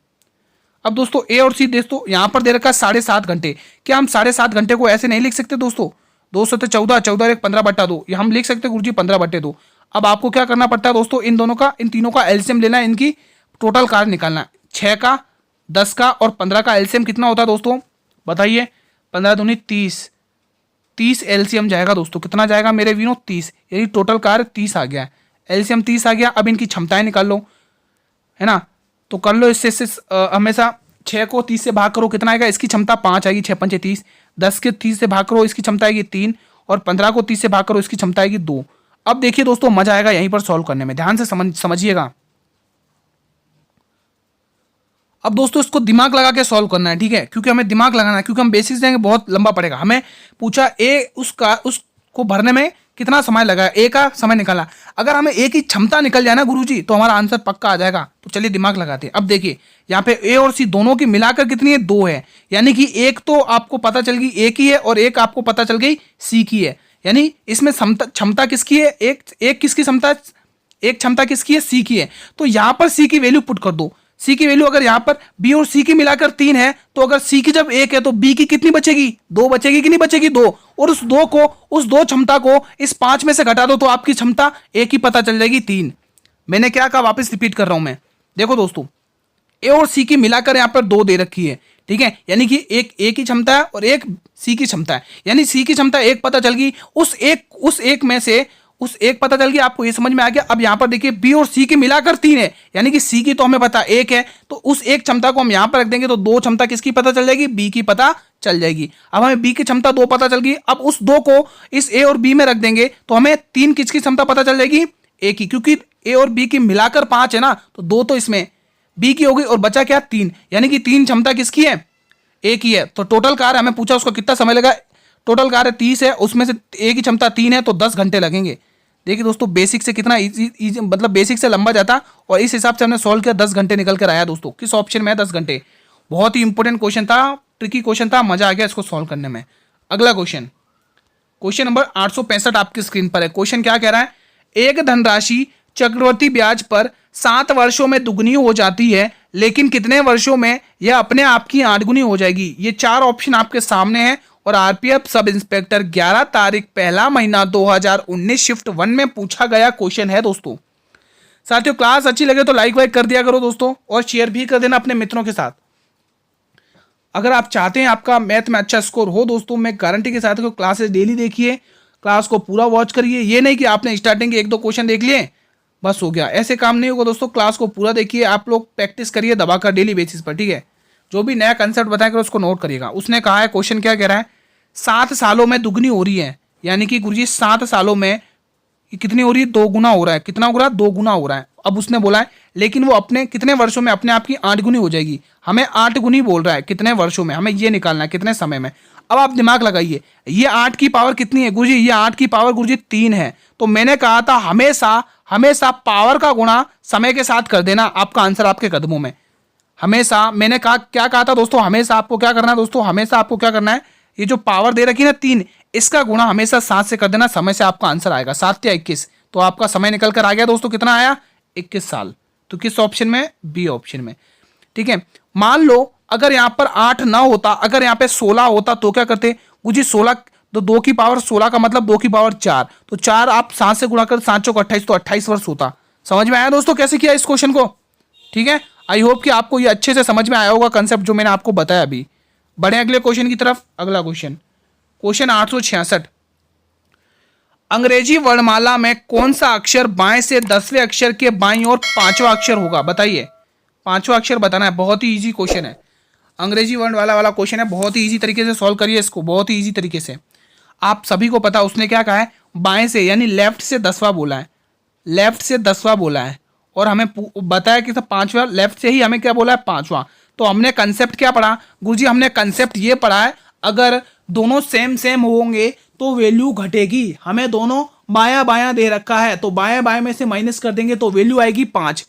अब दोस्तों ए और सी दोस्तों यहाँ पर दे रखा है 7.5 घंटे। क्या हम 7.5 घंटे को ऐसे नहीं लिख सकते दोस्तों, 2 से 14 14 एक 15/2, ये हम लिख सकते हैं गुरुजी 15/2। अब आपको क्या करना पड़ता है दोस्तों, इन तीनों का एलसीएम लेना है, इनकी टोटल कार्य निकालना। 6 का, 10 का और 15 का एलसीएम कितना होता है दोस्तों, बताइए। 15 दूनी 30 एलसीएम जाएगा दोस्तों। कितना जाएगा मेरे वीरों, 30, यानी टोटल कार्य 30 आ गया, एलसीएम 30 आ गया। अब इनकी क्षमताएं निकाल लो, है ना। तो कर लो इससे हमेशा 6 को 30 से भाग करो, कितना आएगा, इसकी क्षमता 5 आएगी, 6 पंचे 30। 10 के 30 से भाग करो, इसकी क्षमता आएगी 3, और 15 को 30 से भाग करो, इसकी क्षमता आएगी 2। अब देखिए दोस्तों मजा आएगा यहीं पर सॉल्व करने में, ध्यान से समझिएगा। अब दोस्तों इसको दिमाग लगा के सॉल्व करना है, ठीक है, क्योंकि हमें दिमाग लगाना है, क्योंकि हम बेसिक्स देंगे बहुत लंबा पड़ेगा। हमें पूछा उसको भरने में कितना समय लगा, ए का समय निकाला। अगर हमें ए की क्षमता निकल जाए ना गुरुजी, तो हमारा आंसर पक्का आ जाएगा। तो चलिए दिमाग लगाते हैं। अब देखिए यहाँ पे ए और सी दोनों की मिलाकर कितनी है, 2 है, यानी कि एक तो आपको पता चल गई ए की है और एक आपको पता चल गई सी की है। यानी इसमें क्षमता किसकी है, एक किसकी क्षमता, एक क्षमता किसकी है, सी की है। तो यहाँ पर सी की वैल्यू पुट कर दो। सी की वैल्यू अगर यहाँ पर बी और सी की मिलाकर 3 है, तो अगर सी की जब 1 है तो बी की कितनी बचेगी, 2 बचेगी कि नहीं बचेगी, 2। और उस 2 क्षमता को इस 5 में से घटा दो, तो आपकी क्षमता ए की पता चल जाएगी 3। मैंने क्या कहा, वापस रिपीट कर रहा हूं मैं। देखो दोस्तों ए और सी की मिलाकर यहाँ पर 2 दे रखी है, ठीक है, यानी कि एक ए की क्षमता है और एक सी की क्षमता है। यानी सी की क्षमता 1 पता चल गई, उस एक में से उस एक पता चल गया, आपको ये समझ में आ गया। अब यहां पर देखिए बी और सी की मिलाकर 3 है, यानी कि सी की तो हमें पता 1 है, तो उस एक क्षमता को हम यहां पर रख देंगे, तो 2 क्षमता किसकी पता चल जाएगी, बी की पता चल जाएगी। अब हमें बी की क्षमता 2 पता चल गई, अब उस 2 को इस ए और बी में रख देंगे, तो हमें 3 किसकी क्षमता पता चल जाएगी, ए की, क्योंकि ए और बी की मिलाकर 5 है ना, तो 2 तो इसमें बी की होगी और बचा क्या, 3, यानी कि 3 क्षमता किसकी है, ए की है। तो टोटल कार्य हमें पूछा उसको कितना समय लगा, टोटल कार्य 30 है, उसमें से ए की क्षमता 3 है, तो 10 घंटे लगेंगे। देखिए दोस्तों बेसिक से कितना इजी, मतलब बेसिक से लंबा जाता, और इस हिसाब से हमने सॉल्व किया, 10 घंटे निकल कर आया दोस्तों। किस ऑप्शन में है 10 घंटे, बहुत ही इंपॉर्टेंट क्वेश्चन था, ट्रिकी क्वेश्चन था, मजा आ गया इसको सॉल्व करने में। अगला क्वेश्चन नंबर 865 आपकी स्क्रीन पर है। क्वेश्चन क्या कह रहा है, एक धनराशि चक्रवृद्धि ब्याज पर 7 वर्षों में दुगनी हो जाती है, लेकिन कितने वर्षों में यह अपने आप की 8 गुनी हो जाएगी। ये 4 ऑप्शन आपके सामने हैं और आरपीएफ सब इंस्पेक्टर 11 तारीख पहला महीना 2019 शिफ्ट 1 में पूछा गया क्वेश्चन है दोस्तों। साथियों क्लास अच्छी लगे तो लाइक वाइक कर दिया करो दोस्तों, और शेयर भी कर देना अपने मित्रों के साथ। अगर आप चाहते हैं आपका मैथ में अच्छा स्कोर हो दोस्तों, मैं गारंटी के साथ क्लासेस डेली देखिए, क्लास को पूरा वॉच करिए। ये नहीं कि आपने स्टार्टिंग के 1-2 क्वेश्चन देख लिए बस हो गया, ऐसे काम नहीं होगा दोस्तों। क्लास को पूरा देखिए, आप लोग प्रैक्टिस करिए दबाकर डेली बेसिस पर, ठीक है। जो भी नया कंसेप्ट बताएगा उसको नोट करिएगा। उसने कहा है, क्वेश्चन क्या कह रहा है, 7 सालों में दुगनी हो रही है, यानी कि गुरुजी 7 सालों में कितनी हो रही है, 2 गुना हो रहा है। कितना हो रहा है, 2 गुना हो रहा है। अब उसने बोला है लेकिन वो अपने कितने वर्षों में अपने आप की 8 गुनी हो जाएगी। हमें 8 गुनी बोल रहा है, कितने वर्षों में, हमें ये निकालना है कितने समय में। अब आप दिमाग लगाइए, ये 8 की पावर कितनी है गुरुजी, ये 8 की पावर गुरुजी 3 है। तो मैंने कहा था हमेशा हमेशा पावर का गुणा समय के साथ कर देना, आपका आंसर आपके कदमों में। हमेशा मैंने कहा, क्या कहा था दोस्तों, हमेशा आपको क्या करना है दोस्तों, हमेशा आपको क्या करना है, ये जो पावर दे रखी है ना 3, इसका गुणा हमेशा 7 से कर देना, समय से आपका आंसर आएगा 7 या 21। तो आपका समय निकल कर आ गया दोस्तों, कितना आया, 21 साल। तो किस ऑप्शन में, बी ऑप्शन में, ठीक है। मान लो अगर यहां पर 8 ना होता, अगर यहां पे 16 होता तो क्या करते जी, 16 तो 2 की पावर 16 का मतलब 2 की पावर 4, तो 4 आप 7 से गुणा कर, 7 चौक 28, तो 28 वर्ष होता। समझ में आया दोस्तों कैसे किया इस क्वेश्चन को, ठीक है। आई होप कि आपको ये अच्छे से समझ में आया होगा कंसेप्ट जो मैंने आपको बताया अभी। बढ़े अगले क्वेश्चन की तरफ। अगला क्वेश्चन, क्वेश्चन 866, अंग्रेजी वर्णमाला में कौन सा अक्षर बाएं से 10वें अक्षर के बाईं ओर 5वां अक्षर होगा, बताइए। 5वां अक्षर बताना है, बहुत ही इजी क्वेश्चन है, अंग्रेजी वर्णमाला वाला क्वेश्चन है, बहुत ही इजी तरीके से सॉल्व करिए इसको, बहुत ही इजी तरीके से। आप सभी को पता उसने क्या कहा है, बाएं से यानी लेफ्ट से 10वां बोला है, लेफ्ट से 10वां बोला है, और हमें बताया कि 5वां, लेफ्ट से ही हमें क्या बोला है, 5वां। तो हमने कंसेप्ट क्या पढ़ा गुरुजी, हमने कंसेप्ट ये पढ़ा है, अगर दोनों सेम सेम होंगे तो वैल्यू घटेगी। हमें दोनों बायां बायां दे रखा है, तो बायां बायां में से माइनस कर देंगे तो वैल्यू आएगी 5।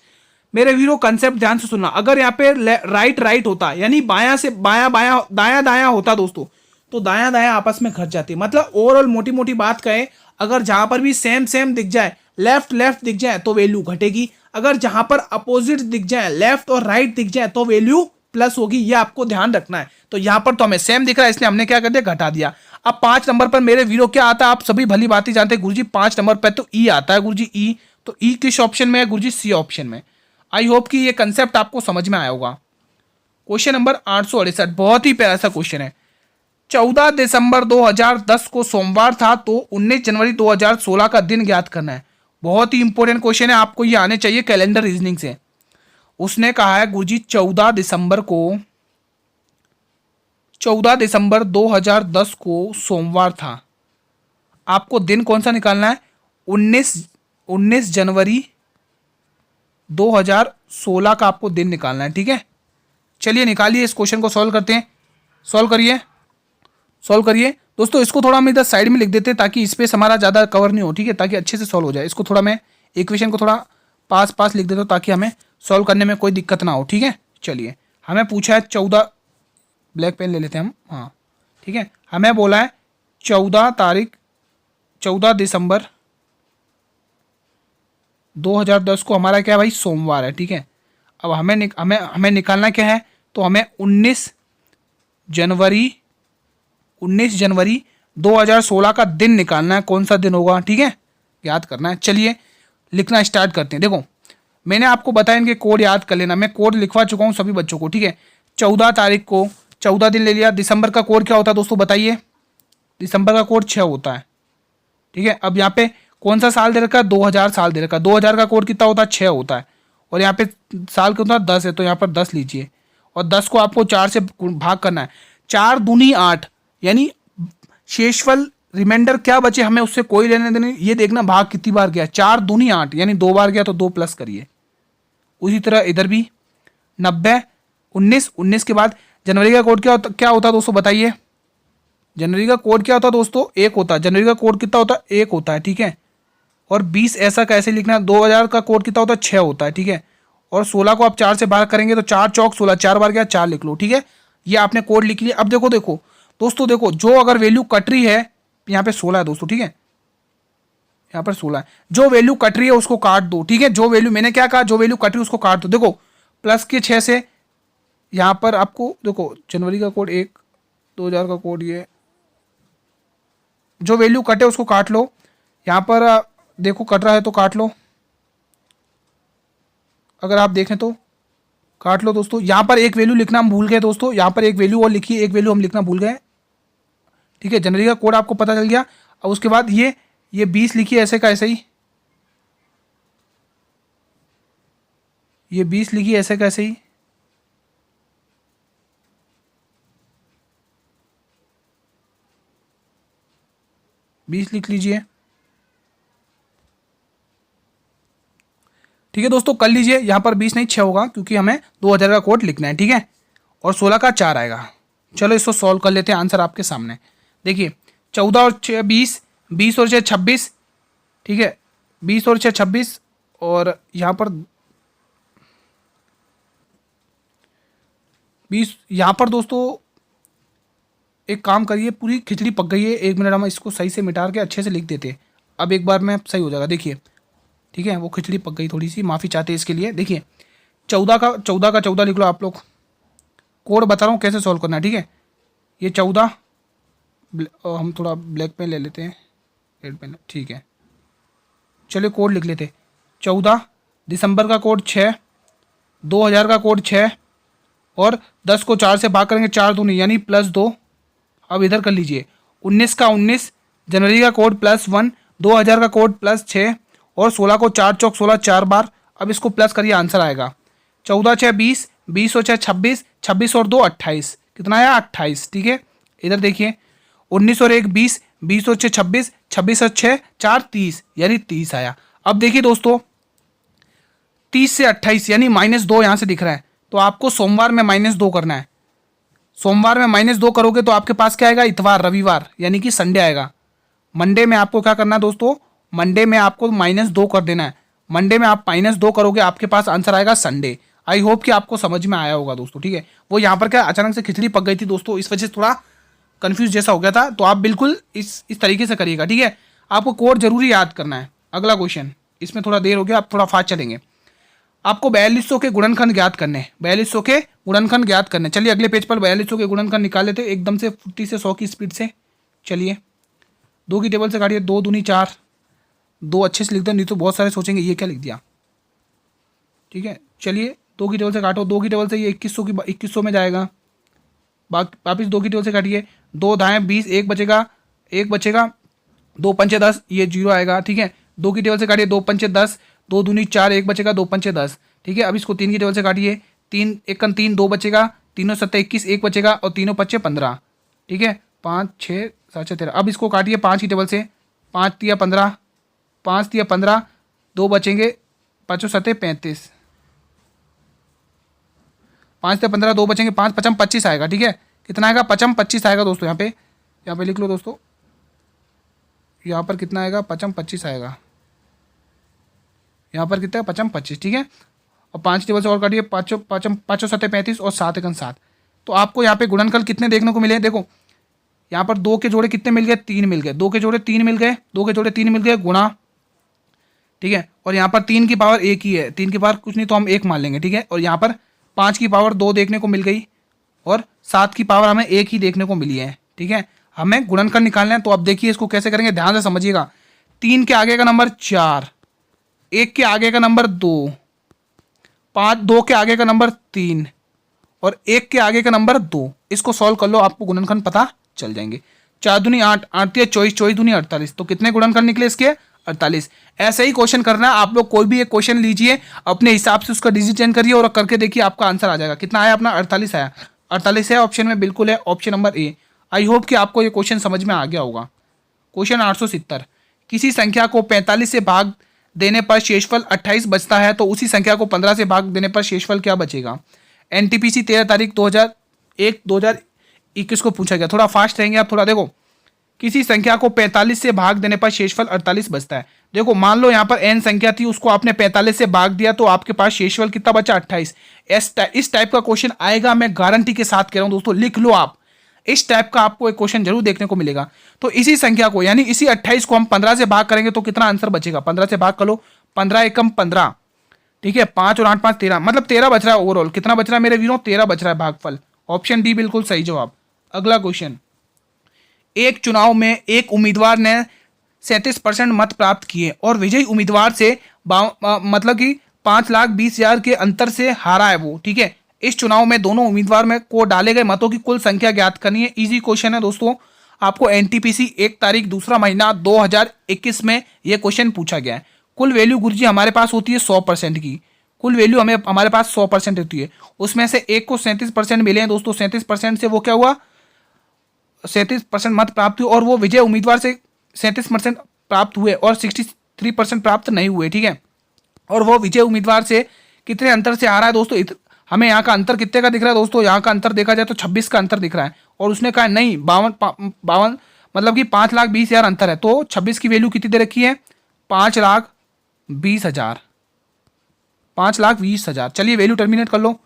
मेरे वीरो कंसेप्ट ध्यान से सुनना, अगर यहाँ पे राइट राइट होता यानी बायां से बायां, बायां दायां दायां होता दोस्तों, तो दायां दायां आपस में घट जाती। मतलब ओवरऑल मोटी मोटी बात कहे, अगर जहां पर भी सेम सेम दिख जाए, लेफ्ट लेफ्ट दिख जाए तो वैल्यू घटेगी, अगर जहां पर अपोजिट दिख जाए, लेफ्ट और राइट दिख जाए तो वैल्यू प्लस होगी। ये आपको ध्यान रखना है। तो यहां पर तो हमें सेम दिख रहा है, इसलिए हमने क्या कर दिया, घटा दिया। अब 5 नंबर पर मेरे वीरो क्या आता है, आप सभी भली बात ही जानते हैं गुरुजी, 5 नंबर पर तो ई आता है गुरुजी, ई। तो ई किस ऑप्शन में है गुरुजी, सी ऑप्शन में। आई होप कि ये कंसेप्ट आपको समझ में आया होगा। क्वेश्चन नंबर 868, बहुत ही प्यारा सा क्वेश्चन है। 14 दिसंबर 2010 को सोमवार था, तो 19 जनवरी 2016 का दिन ज्ञात करना है। बहुत ही इंपॉर्टेंट क्वेश्चन है, आपको ये आने चाहिए कैलेंडर रीजनिंग से। उसने कहा है गुरुजी 14 दिसंबर 2010 को सोमवार था, आपको दिन कौन सा निकालना है, 19 जनवरी 2016 का आपको दिन निकालना है, ठीक है। चलिए निकालिए, इस क्वेश्चन को सॉल्व करते हैं। सॉल्व करिए दोस्तों। इसको थोड़ा हम इधर साइड में लिख देते हैं ताकि स्पेस हमारा ज़्यादा कवर नहीं हो, ठीक है, ताकि अच्छे से सॉल्व हो जाए। इसको थोड़ा मैं इक्वेशन को थोड़ा पास लिख देता हूँ ताकि हमें सॉल्व करने में कोई दिक्कत ना हो, ठीक है। चलिए, हमें पूछा है 14, ब्लैक पेन ले लेते हैं हम, हाँ ठीक है। हमें बोला है 14 दिसंबर 2010 को हमारा क्या भाई, सोमवार है, ठीक है। अब हमें निकालना क्या है, तो हमें 19 जनवरी 2016 का दिन निकालना है, कौन सा दिन होगा, ठीक है, याद करना है। चलिए लिखना स्टार्ट करते हैं। देखो मैंने आपको बताया, इनके कोड याद कर लेना, मैं कोड लिखवा चुका हूँ सभी बच्चों को, ठीक है। 14 तारीख को 14 दिन ले लिया। दिसंबर का कोड क्या होता है दोस्तों, बताइए। दिसंबर का कोड 6 होता है, ठीक है। अब यहाँ पे कौन सा साल दे रखा है, 2000 साल दे रखा है। 2000 का कोड कितना होता है, 6 होता है, और यहाँ पे साल कितना 10 है, तो यहाँ पर 10 लीजिए, और 10 को आपको 4 से भाग करना है। 4 दूनी 8, यानी शेषफल रिमाइंडर क्या बचे हमें उससे कोई लेने देने, ये देखना भाग कितनी बार गया। 4 दूनी 8 यानी 2 बार गया, तो 2 प्लस करिए। उसी तरह इधर भी 90, 19 के बाद जनवरी का कोड क्या होता है दोस्तों, बताइए। जनवरी का कोड क्या होता है दोस्तों, 1 होता है। जनवरी का कोड कितना होता है, 1 होता है, ठीक है। और 20 ऐसा कैसे लिखना है, 2000 का कोड कितना होता है, 6 होता है, ठीक है। और 16 को आप 4 से भाग करेंगे तो 4 चौक 16, 4 बार गया, 4 लिख लो, ठीक है। ये आपने कोड लिख लिया। अब देखो दोस्तों, देखो जो अगर वैल्यू कट रही है, यहाँ पे 16 है दोस्तों, ठीक है, यहाँ पर 16 है। जो वैल्यू कट रही है उसको काट दो, ठीक है। जो वैल्यू मैंने क्या कहा, जो वैल्यू कट रही है उसको काट दो। देखो प्लस के 6 से यहाँ पर आपको देखो जनवरी का कोड 1, 2000 का कोड ये, जो वैल्यू कटे उसको काट लो। यहाँ पर देखो कट रहा है तो काट लो, अगर आप देखें तो काट लो दोस्तों। यहाँ पर एक वैल्यू लिखना हम भूल गए दोस्तों, यहाँ पर एक वैल्यू और लिखी, एक वैल्यू हम लिखना भूल गए, ठीक है। जनवरी का कोड आपको पता चल गया। और उसके बाद ये 20 लिखिए ऐसे का ऐसे ही, ये 20 लिखिए ऐसे का ऐसे ही, बीस लिख लीजिए, ठीक है दोस्तों। कर लीजिए, यहाँ पर 20 नहीं 6 होगा क्योंकि हमें 2000 का कोड लिखना है, ठीक है। और 16 का 4 आएगा। चलो इसको सॉल्व कर लेते हैं, आंसर आपके सामने देखिए। 14 और 6 20, 20 और 6 26, ठीक है। 20 और 6 26, और यहाँ पर 20, यहाँ पर दोस्तों एक काम करिए, पूरी खिचड़ी पक गई है। 1 मिनट हम इसको सही से मिटा के अच्छे से लिख देते हैं। अब एक बार में सही हो जाएगा, देखिए, ठीक है। वो खिचड़ी पक गई थोड़ी सी, माफ़ी चाहते हैं इसके लिए। देखिए 14 का 14 लिख लो आप लोग। कोड बता रहा हूँ कैसे सॉल्व करना है, ठीक है। ये 14, हम थोड़ा ब्लैक पेन ले लेते हैं, रेड पेन, ठीक है। चलिए कोड लिख लेते। 14 दिसंबर का कोड 6, 2000 का कोड 6, और 10 को 4 से भाग करेंगे, 4 दूनी यानी +2। अब इधर कर लीजिए। 19 का 19, जनवरी का कोड +1, 2000 का कोड +6, और 16 को 4 चौक 16 4 बार। अब इसको प्लस करिए, आंसर आएगा 14 6 20, 20 और 6 26, 26 और 2 28, कितना आया 28, ठीक है। इधर देखिए 19 और 1 20, 20 और 6 26, 26 और 6 4 30 यानी 30 आया। अब देखिए दोस्तों 30 से 28 यानी -2 यहाँ से दिख रहा है, तो आपको सोमवार में -2 करना है। सोमवार में -2 करोगे तो आपके पास क्या आएगा, इतवार रविवार यानी कि संडे आएगा। मंडे में आपको क्या करना है दोस्तों, मंडे में आपको -2 कर देना है। मंडे में आप -2 करोगे, आपके पास आंसर आएगा संडे। आई होप कि आपको समझ में आया होगा दोस्तों, ठीक है। वो यहाँ पर क्या अचानक से खिचड़ी पक गई थी दोस्तों, इस वजह से थोड़ा कंफ्यूज जैसा हो गया था। तो आप बिल्कुल इस तरीके से करिएगा, ठीक है। आपको कोड जरूरी याद करना है। अगला क्वेश्चन, इसमें थोड़ा देर हो गया, आप थोड़ा फास्ट चलेंगे। आपको 4200 के गुणनखंड ज्ञात करने, 4200 के गुणनखंड ज्ञात करने। चलिए अगले पेज पर 4200 के गुणनखंड निकाल लेते एकदम से 50 से 100 की स्पीड से। चलिए 2 की टेबल से काटिए, 2 दूनी 4, 2 अच्छे से लिख दो, नहीं तो बहुत सारे सोचेंगे ये क्या लिख दिया, ठीक है। चलिए 2 की टेबल से काटो, 2 की टेबल से ये 2100 में जाएगा। वापिस 2 की टेबल से काटिए, 2 दाएँ 20, 1 बचेगा, 1 बचेगा, 2 पंचे 10, ये 0 आएगा, ठीक है। 2 की टेबल से काटिए, 2 पंचे 10, 2 दूनी 4, 1 बचेगा, 2 पंचे 10, ठीक है। अब इसको 3 की टेबल से काटिए, 3 1 3, 2 बचेगा, 3 7 21, 1 बचेगा, और 3 5 15, ठीक है। 5 6 7 6 13। अब इसको काटिए 5 की टेबल से, 5 3 15, 5 3 15, 2 बचेंगे, 5 7 35, 5 3 15, 2 बचेंगे, 5 5 25 आएगा, ठीक है। कितना आएगा, 5 25 आएगा दोस्तों। यहाँ पे लिख लो दोस्तों, यहाँ पर कितना आएगा, 5 25 आएगा। यहाँ पर कितना है, 5 25, ठीक है। और 5 टेबल से और काटिए, 5 5 7 35 और 7 1 7। तो आपको यहाँ पे गुणनखंड कितने देखने को मिले, देखो यहाँ पर 2 के जोड़े कितने मिल गए, 3 मिल गए, 2 के जोड़े 3 मिल गए, 2 के जोड़े 3 मिल गए, गुणा, ठीक है। और यहाँ पर 3 की पावर 1 ही है, 3 की पावर कुछ नहीं तो हम 1 मान लेंगे, ठीक है। और यहाँ पर 5 की पावर 2 देखने को मिल गई, और 7 की पावर हमें 1 ही देखने को मिली है, ठीक है। हमें गुणनखंड निकालना है, तो अब देखिए इसको कैसे करेंगे, ध्यान से समझिएगा। 3 के आगे का नंबर 4, 1 के आगे का नंबर 2, 2 के आगे का नंबर 3, और 1 के आगे का नंबर 2। इसको सॉल्व कर लो, आपको गुणनखंड पता चल जाएंगे। 4 दूनी 8, 8 3 24, 24 दूनी 48। तो कितने गुणनखंड निकले इसके, 48। ऐसे ही क्वेश्चन करना है आप लोग, कोई भी एक क्वेश्चन लीजिए, अपने हिसाब से उसका डिजिट चेंज करिए और करके देखिए, आपका आंसर आ जाएगा। कितना आया अपना, 48 आया। 48 है ऑप्शन में, बिल्कुल है option number A. I hope कि आपको ये क्वेश्चन समझ में आ गया होगा। क्वेश्चन 870, किसी संख्या को 45 से भाग देने पर शेषफल 28 बचता है, तो उसी संख्या को 15 से भाग देने पर शेषफल क्या बचेगा। एनटीपीसी 13 तारीख 2021 को पूछा गया। थोड़ा फास्ट रहेंगे आप, थोड़ा देखो। किसी संख्या को 45 से भाग देने पर शेषफल 48 बचता है। देखो मान लो यहाँ पर n संख्या थी, उसको आपने 45 से भाग दिया, तो आपके पास शेषफल कितना बचा, 28। इस टाइप का क्वेश्चन आएगा, मैं गारंटी के साथ कह रहा हूँ दोस्तों, लिख लो आप। इस टाइप का आपको एक क्वेश्चन जरूर देखने को मिलेगा। तो इसी संख्या को यानी इसी 28 को हम 15 से भाग करेंगे तो कितना आंसर बचेगा, 15 से भाग कर लो, 15 एकम 15, ठीक है, 5 और 8 5 13, मतलब 13 बच रहा है ओवरऑल। कितना बच रहा है मेरे वीरों, 13 बच रहा है भागफल। ऑप्शन डी बिल्कुल सही जवाब। अगला क्वेश्चन, एक चुनाव में एक उम्मीदवार ने 37% मत प्राप्त किए और विजयी उम्मीदवार से मतलब कि 5,20,000 के अंतर से हारा है वो, ठीक है। इस चुनाव में दोनों उम्मीदवार में को डाले गए मतों की कुल संख्या ज्ञात करनी है। इजी क्वेश्चन है दोस्तों, आपको एनटीपीसी 1 तारीख 2 महीना 2021 में यह क्वेश्चन पूछा गया है। कुल वैल्यू गुरुजी हमारे पास होती है 100% की, कुल वैल्यू हमारे पास 100% होती है। उसमें से एक को 37% मिले हैं दोस्तों, 37% से वो क्या हुआ, 37% मत प्राप्त हुए और वो विजय उम्मीदवार से 37% प्राप्त हुए और 63% प्राप्त नहीं हुए, ठीक है। और वो विजय उम्मीदवार से कितने अंतर से आ रहा है दोस्तों, हमें यहाँ का अंतर कितने का दिख रहा है दोस्तों, यहाँ का अंतर देखा जाए तो 26 का अंतर दिख रहा है और उसने कहा नहीं 52 मतलब कि 5,20,000 अंतर है। तो 26 की वैल्यू कितनी दे रखी है, 5,20,000, 5,20,000। चलिए वैल्यू टर्मिनेट कर लो,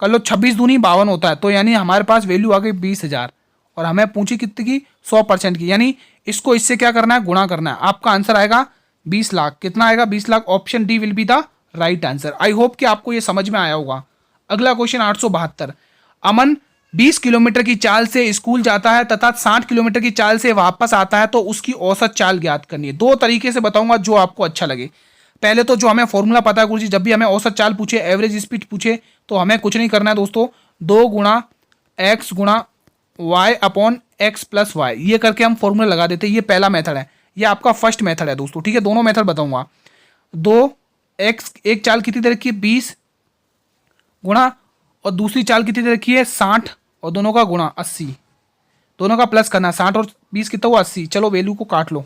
26 दूनी 52 होता है, तो यानी हमारे पास वैल्यू आ गई 20,000 और हमें पूछी कितनी की, 100% की, यानी इसको इससे क्या करना है, गुणा करना है। आपका आंसर आएगा 20 लाख। कितना आएगा, 20 lakh. Option D will be the right answer. I hope कि आपको ये समझ में आया होगा। अगला क्वेश्चन 872, अमन 20 किलोमीटर की चाल से स्कूल जाता है तथा 60 किलोमीटर की चाल से वापस आता है, तो उसकी औसत चाल ज्ञात करनी है। दो तरीके से बताऊंगा जो आपको अच्छा लगे। पहले तो जो हमें फॉर्मूला पता है गुरुजी, जब भी हमें औसत चाल पूछे, एवरेज स्पीड पूछे, तो हमें कुछ नहीं करना है दोस्तों, 2 गुणा एक्स गुणा y upon x plus y, ये करके हम फॉर्मूला लगा देते हैं। ये पहला मेथड है, ये आपका फर्स्ट मेथड है दोस्तों, ठीक है। दोनों मेथड बताऊंगा। 2x, एक चाल कितनी दे रखी है 20 गुणा, और दूसरी चाल कितनी दे रखी है 60, और दोनों का गुणा 80, दोनों का प्लस करना है। 60 और 20 कितना हुआ 80। चलो वैल्यू को काट लो,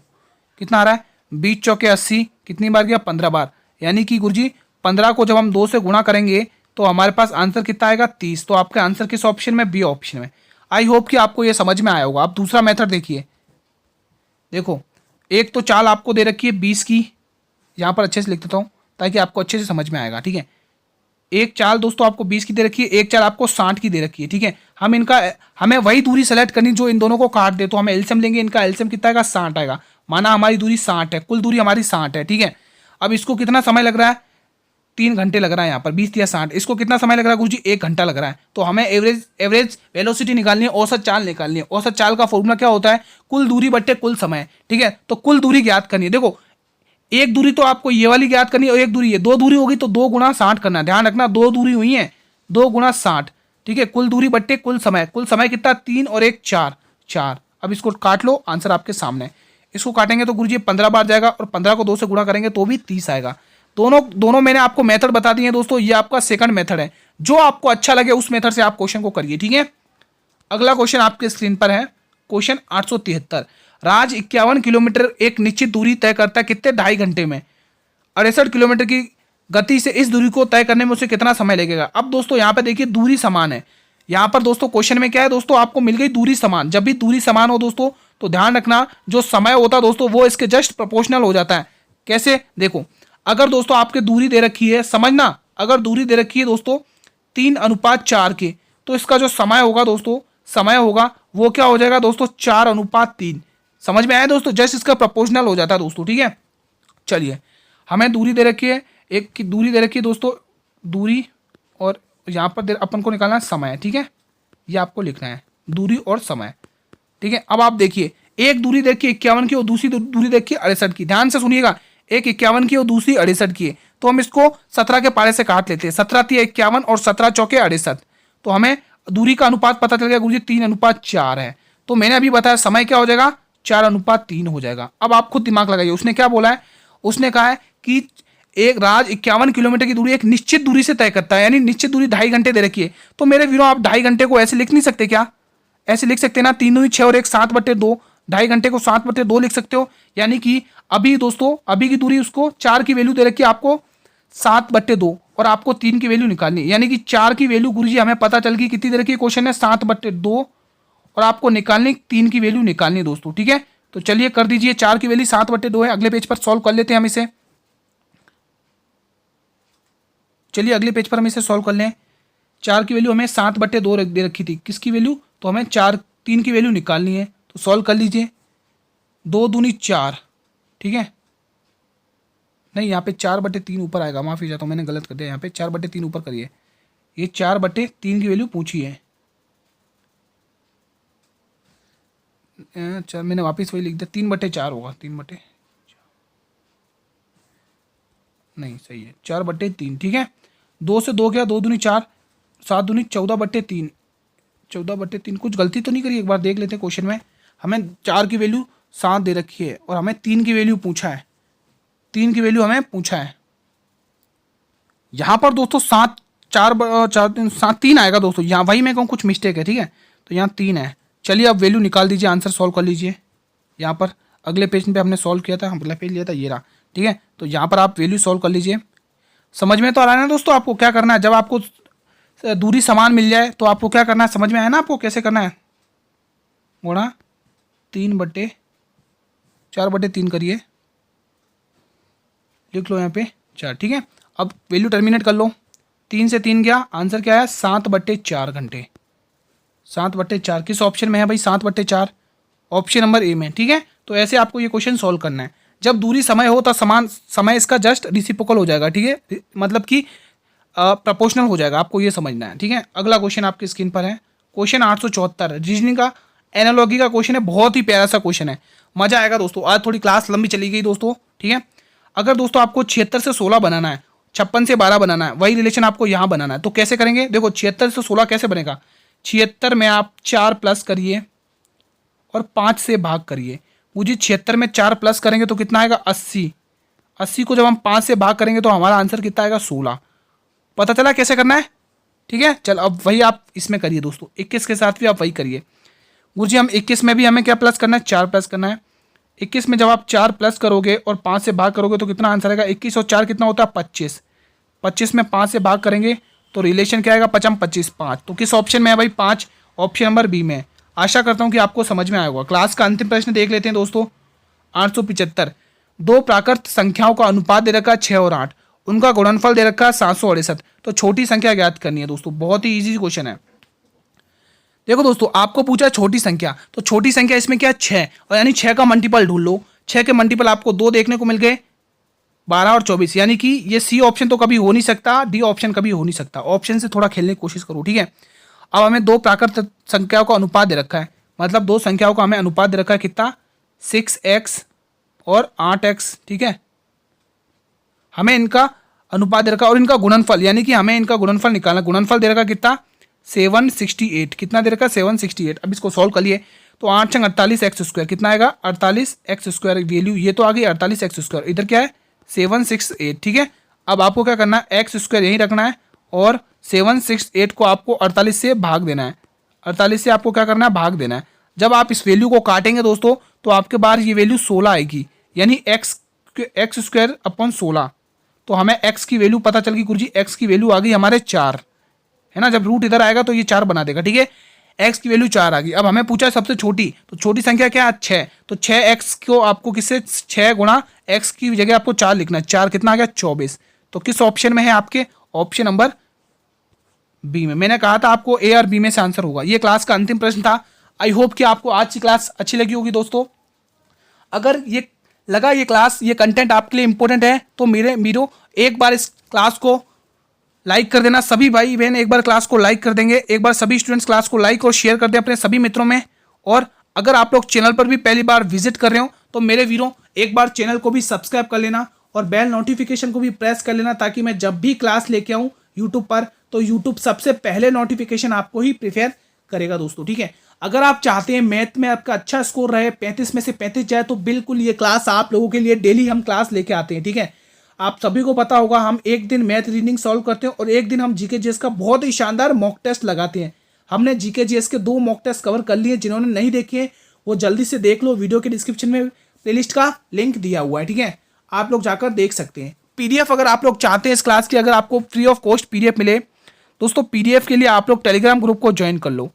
कितना आ रहा है, 20 चौके 80, कितनी बार गया 15 बार, यानी कि गुरुजी 15 को जब हम 2 से गुणा करेंगे तो हमारे पास आंसर कितना आएगा 30। तो आपका आंसर किस ऑप्शन में, बी ऑप्शन में। आई होप कि आपको ये समझ में आया होगा। आप दूसरा मेथड देखिए, देखो एक तो चाल आपको दे रखी है 20 की, यहाँ पर अच्छे से लिख देता हूँ ताकि आपको अच्छे से समझ में आएगा, ठीक है। एक चाल दोस्तों आपको 20 की दे रखी है, एक चाल आपको 60 की दे रखी है, ठीक है। हमें वही दूरी सेलेक्ट करनी जो इन दोनों को काट दे। तो हमें एलसीएम लेंगे, इनका एलसीएम कितना आएगा 60 आएगा। माना हमारी दूरी 60 है, कुल दूरी हमारी 60 है, ठीक है। अब इसको कितना समय लग रहा है, 3 घंटे लग रहा है। यहाँ पर 20 या 60, इसको कितना समय लग रहा है गुरुजी, 1 घंटा लग रहा है। तो हमें एवरेज वेलोसिटी निकालनी है, औसत चाल निकालनी है। औसत चाल का फॉर्मूला क्या होता है, कुल दूरी बट्टे कुल समय, ठीक है। तो कुल दूरी ज्ञात करनी है। देखो एक दूरी तो आपको ये वाली ज्ञात करनी है और एक दूरी है, 2 दूरी होगी तो 2 गुणा 60 करना है। ध्यान रखना 2 दूरी हुई है, 2 गुणा 60, ठीक है। कुल दूरी बट्टे कुल समय, कुल समय कितना 3 और 1 4, 4। अब इसको काट लो, आंसर आपके सामने। इसको काटेंगे तो गुरुजी 15 बार जाएगा और 15 को 2 से गुणा करेंगे तो भी 30 आएगा। दोनों मैंने आपको मेथड बता दिए दोस्तों। ये आपका सेकंड मेथड है, जो आपको अच्छा लगे उस मेथड से आप क्वेश्चन को करिए, ठीक है। अगला क्वेश्चन आपके स्क्रीन पर है, क्वेश्चन 873, राज 51 किलोमीटर एक निश्चित दूरी तय करता है कितने, 2.5 घंटे में। 68 किलोमीटर की गति से इस दूरी को तय करने में उसे कितना समय लगेगा। अब दोस्तों यहाँ पे देखिए दूरी समान है। यहाँ पर दोस्तों क्वेश्चन में क्या है दोस्तों, आपको मिल गई दूरी समान। जब भी दूरी समान हो दोस्तों तो ध्यान रखना जो समय होता है दोस्तों वो इसके जस्ट प्रोपोर्शनल हो जाता है। कैसे, देखो अगर दोस्तों आपके दूरी दे रखी है, समझना, अगर दूरी दे रखी है दोस्तों 3:4 के, तो इसका जो समय होगा दोस्तों, समय होगा वो क्या हो जाएगा दोस्तों 4:3। समझ में आया दोस्तों, जस्ट इसका प्रोपोर्शनल हो जाता है दोस्तों, ठीक है। चलिए हमें दूरी दे रखी है, एक की दूरी दे रखी है दोस्तों, दूरी, और यहाँ पर अपन को निकालना है समय, ठीक है। ये आपको लिखना है दूरी और समय, ठीक है। अब आप देखिए एक दूरी देखिए 51 की और दूसरी दूरी देखिए 68 की। ध्यान से सुनिएगा, एक 51 की और दूसरी 68 की है, तो हम इसको 17 के पारे से काट लेते हैं। 17 थी 51 और 17 चौके 68, तो हमें दूरी का अनुपात पता चल गया गुरुजी 3:4 है। तो मैंने अभी बताया समय क्या हो जाएगा 4:3 हो जाएगा। अब आप खुद दिमाग लगाइए, उसने क्या बोला है, उसने कहा है कि एक राज 51 किलोमीटर की दूरी एक निश्चित दूरी से तय करता है, यानी निश्चित दूरी 2.5 घंटे दे रखी है। तो मेरे वीरों आप 2.5 घंटे को ऐसे लिख नहीं सकते क्या, ऐसे लिख सकते ना, 3 दूनी 6 और 1 7/2, 2.5 घंटे को 7/2 लिख सकते हो। यानी कि अभी दोस्तों अभी की दूरी उसको 4 की वैल्यू दे रखी है आपको 7/2 और आपको 3 की वैल्यू निकालनी है, यानी कि 4 की वैल्यू गुरुजी हमें पता चल गई कितनी दे रखी है, क्वेश्चन है 7/2 और आपको निकालनी 3 की वैल्यू निकालनी है दोस्तों, ठीक है। तो चलिए कर दीजिए, 4 की वैल्यू 7/2 है। अगले पेज पर सॉल्व कर लेते हैं हम इसे। चलिए अगले पेज पर हम इसे सॉल्व कर लें। 4 की वैल्यू हमें 7/2 दे रखी थी, किसकी वैल्यू, तो हमें 4 3 की वैल्यू निकालनी है तो सॉल्व कर लीजिए। 2 दूनी 4, ठीक है, नहीं यहाँ पे 4/3 ऊपर आएगा, माफ़ी चाहता हूँ मैंने गलत कर दिया, यहाँ पे 4/3 ऊपर करिए। ये 4/3 की वैल्यू पूछी है, चल मैंने वापस वही लिख दिया, 3/4 होगा, 3/, नहीं सही है 4/3, ठीक है। 2 से 2 गया, 2 दूनी 4, 7 दूनी 14/3, 14/3 कुछ गलती तो नहीं करी, एक बार देख लेते हैं क्वेश्चन में। हमें 4 की वैल्यू 7 दे रखी है और हमें 3 की वैल्यू पूछा है, 3 की वैल्यू हमें पूछा है। यहाँ पर दोस्तों 7 7 3 आएगा दोस्तों, यहाँ वही मैं कहूँ कुछ मिस्टेक है, ठीक है, तो यहाँ 3 है। चलिए अब वैल्यू निकाल दीजिए, आंसर सॉल्व कर लीजिए। यहाँ पर अगले पेज पे हमने सॉल्व किया था, हम पहले पेज लिया था, ये रहा, ठीक है। तो यहाँ पर आप वैल्यू सॉल्व कर लीजिए। समझ में तो आ रहा है ना दोस्तों आपको क्या करना है, जब आपको दूरी समान मिल जाए तो आपको क्या करना है, समझ में आया ना आपको कैसे करना है, गुणा 3/4/3 करिए, लिख लो यहाँ पे 4, ठीक है। अब वैल्यू टर्मिनेट कर लो, 3 से 3 गया, आंसर क्या है 7/4 घंटे। 7/4 किस ऑप्शन में है भाई, 7/4 ऑप्शन नंबर ए में, ठीक है। तो ऐसे आपको ये क्वेश्चन सॉल्व करना है। जब दूरी समय हो तो समान समय इसका जस्ट रिसिप्रोकल हो जाएगा, ठीक है, मतलब कि प्रोपोर्शनल हो जाएगा, आपको ये समझना है, ठीक है। अगला क्वेश्चन आपकी स्क्रीन पर है, क्वेश्चन 874 रीजनिंग का एनालॉजी का क्वेश्चन है, बहुत ही प्यारा सा क्वेश्चन है, मजा आएगा दोस्तों। आज थोड़ी क्लास लंबी चली गई दोस्तों, ठीक है। अगर दोस्तों आपको 76 से 16 बनाना है, 56 से 12 बनाना है, वही रिलेशन आपको यहाँ बनाना है, तो कैसे करेंगे, देखो 76 से 16 कैसे बनेगा, 76 में आप 4 प्लस करिए और 5 से भाग करिए। मुझे 76 में 4 प्लस करेंगे तो कितना आएगा 80, 80 को जब हम 5 से भाग करेंगे तो हमारा आंसर कितना आएगा 16। पता चला कैसे करना है, ठीक है। चल अब वही आप इसमें करिए दोस्तों, 21 के साथ भी आप वही करिए। गुरुजी हम 21 में भी हमें क्या प्लस करना है, 4 प्लस करना है। 21 में जब आप 4 प्लस करोगे और 5 से भाग करोगे तो कितना आंसर आएगा, 21 और 4 कितना होता है 25, 25 में 5 से भाग करेंगे तो रिलेशन क्या आएगा 5 25 5। तो किस ऑप्शन में है भाई 5, ऑप्शन नंबर बी में। आशा करता हूँ कि आपको समझ में आया होगा। क्लास का अंतिम प्रश्न देख लेते हैं दोस्तों, 875, दो प्राकृत संख्याओं का अनुपात दे रखा है 6 और 8, उनका गुणनफल दे रखा है 768, तो छोटी संख्या ज्ञात करनी है दोस्तों। बहुत ही इजी क्वेश्चन है। देखो दोस्तों आपको पूछा छोटी संख्या, तो छोटी संख्या इसमें क्या है 6, और यानी 6 का मल्टीपल ढूंढ लो। 6 के मल्टीपल आपको 2 देखने को मिल गए, 12 और 24, यानी कि ये सी ऑप्शन तो कभी हो नहीं सकता, डी ऑप्शन कभी हो नहीं सकता। ऑप्शन से थोड़ा खेलने की कोशिश करो, ठीक है। अब हमें दो प्राकृत संख्याओं का अनुपात दे रखा है, मतलब दो संख्याओं का हमें अनुपात दे रखा है कितना 6x और 8x, ठीक है। हमें इनका अनुपात दे रखा है और इनका गुणनफल, यानी कि हमें इनका गुणनफल निकालना। गुणनफल दे रखा कितना 768, कितना दे रखा 768। अब इसको सॉल्व कर लिए तो 8 छंग 48x², कितना आएगा 48x²। वैल्यू ये तो आ गई 48x², इधर क्या है 768, ठीक है। अब आपको क्या करना है x² यहीं रखना है और 768 को आपको 48 से भाग देना है। 48 से आपको क्या करना है भाग देना है। जब आप इस वैल्यू को काटेंगे दोस्तों तो आपके बाहर ये वैल्यू 16 आएगी, यानी x² अपॉन 16। तो हमें x की वैल्यू पता चल गई गुरुजी, x की वैल्यू आ गई हमारे 4, है ना। जब रूट इधर आएगा तो ये 4 बना देगा, ठीक है। x की वैल्यू 4 आ गई। अब हमें पूछा सबसे छोटी, तो छोटी संख्या क्या है 6, तो 6x को आपको किससे 6 गुणा x की जगह आपको 4 लिखना है। 4 कितना आ गया 24। तो किस ऑप्शन में है आपके, ऑप्शन नंबर बी में। मैंने कहा था आपको ए और बी में से आंसर होगा। ये क्लास का अंतिम प्रश्न था। आई होप कि आपको आज की क्लास अच्छी लगी होगी दोस्तों। अगर ये लगा ये क्लास ये कंटेंट आपके लिए इंपॉर्टेंट है तो मेरे एक बार इस क्लास को लाइक कर देना। सभी भाई बहन एक बार क्लास को लाइक कर देंगे, एक बार सभी स्टूडेंट्स क्लास को लाइक और शेयर कर दें अपने सभी मित्रों में। और अगर आप लोग चैनल पर भी पहली बार विजिट कर रहे हो तो मेरे वीरों एक बार चैनल को भी सब्सक्राइब कर लेना और बेल नोटिफिकेशन को भी प्रेस कर लेना, ताकि मैं जब भी क्लास लेके आऊँ यूट्यूब पर तो यूट्यूब सबसे पहले नोटिफिकेशन आपको ही प्रेफर करेगा दोस्तों, ठीक है। अगर आप चाहते हैं मैथ में आपका अच्छा स्कोर रहे, 35 में से 35 जाए, तो बिल्कुल ये क्लास आप लोगों के लिए डेली हम क्लास लेके आते हैं, ठीक है। आप सभी को पता होगा हम एक दिन मैथ रीडिंग सॉल्व करते हैं और एक दिन हम जीके जीएस का बहुत ही शानदार मॉक टेस्ट लगाते हैं। हमने जीके जीएस के 2 मॉक टेस्ट कवर कर लिए, जिन्होंने नहीं देखे वो जल्दी से देख लो। वीडियो के डिस्क्रिप्शन में प्लेलिस्ट का लिंक दिया हुआ है, ठीक है, आप लोग जाकर देख सकते हैं। पीडीएफ अगर आप लोग चाहते हैं इस क्लास की, अगर आपको फ्री ऑफ कॉस्ट पीडीएफ मिले दोस्तों, पीडीएफ के लिए आप लोग टेलीग्राम ग्रुप को ज्वाइन कर लो।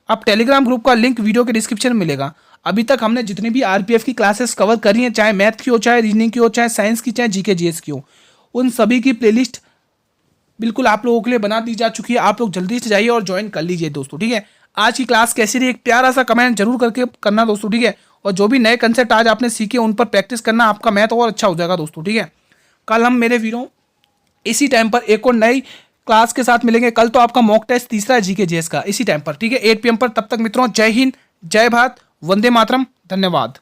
अब टेलीग्राम ग्रुप का लिंक वीडियो के डिस्क्रिप्शन में मिलेगा। अभी तक हमने जितनी भी आरपीएफ की क्लासेस कवर करी हैं, चाहे मैथ की हो, चाहे रीजनिंग की हो, चाहे साइंस की, चाहे जीके जीएस की हो, उन सभी की प्लेलिस्ट बिल्कुल आप लोगों के लिए बना दी जा चुकी है। आप लोग जल्दी से जाइए और ज्वाइन कर लीजिए दोस्तों, ठीक है। आज की क्लास कैसी रही, एक प्यारा सा कमेंट जरूर करके करना दोस्तों, ठीक है। और जो भी नए कंसेप्ट आज आपने सीखे उन पर प्रैक्टिस करना, आपका मैथ और अच्छा हो जाएगा दोस्तों, ठीक है। कल हम मेरे वीरों इसी टाइम पर एक और नई क्लास के साथ मिलेंगे। कल तो आपका मॉक टेस्ट तीसरा है जीके जीएस का, इसी टाइम पर, ठीक है, 8 PM पर। तब तक मित्रों, जय हिंद, जय भारत, वंदे मातरम, धन्यवाद।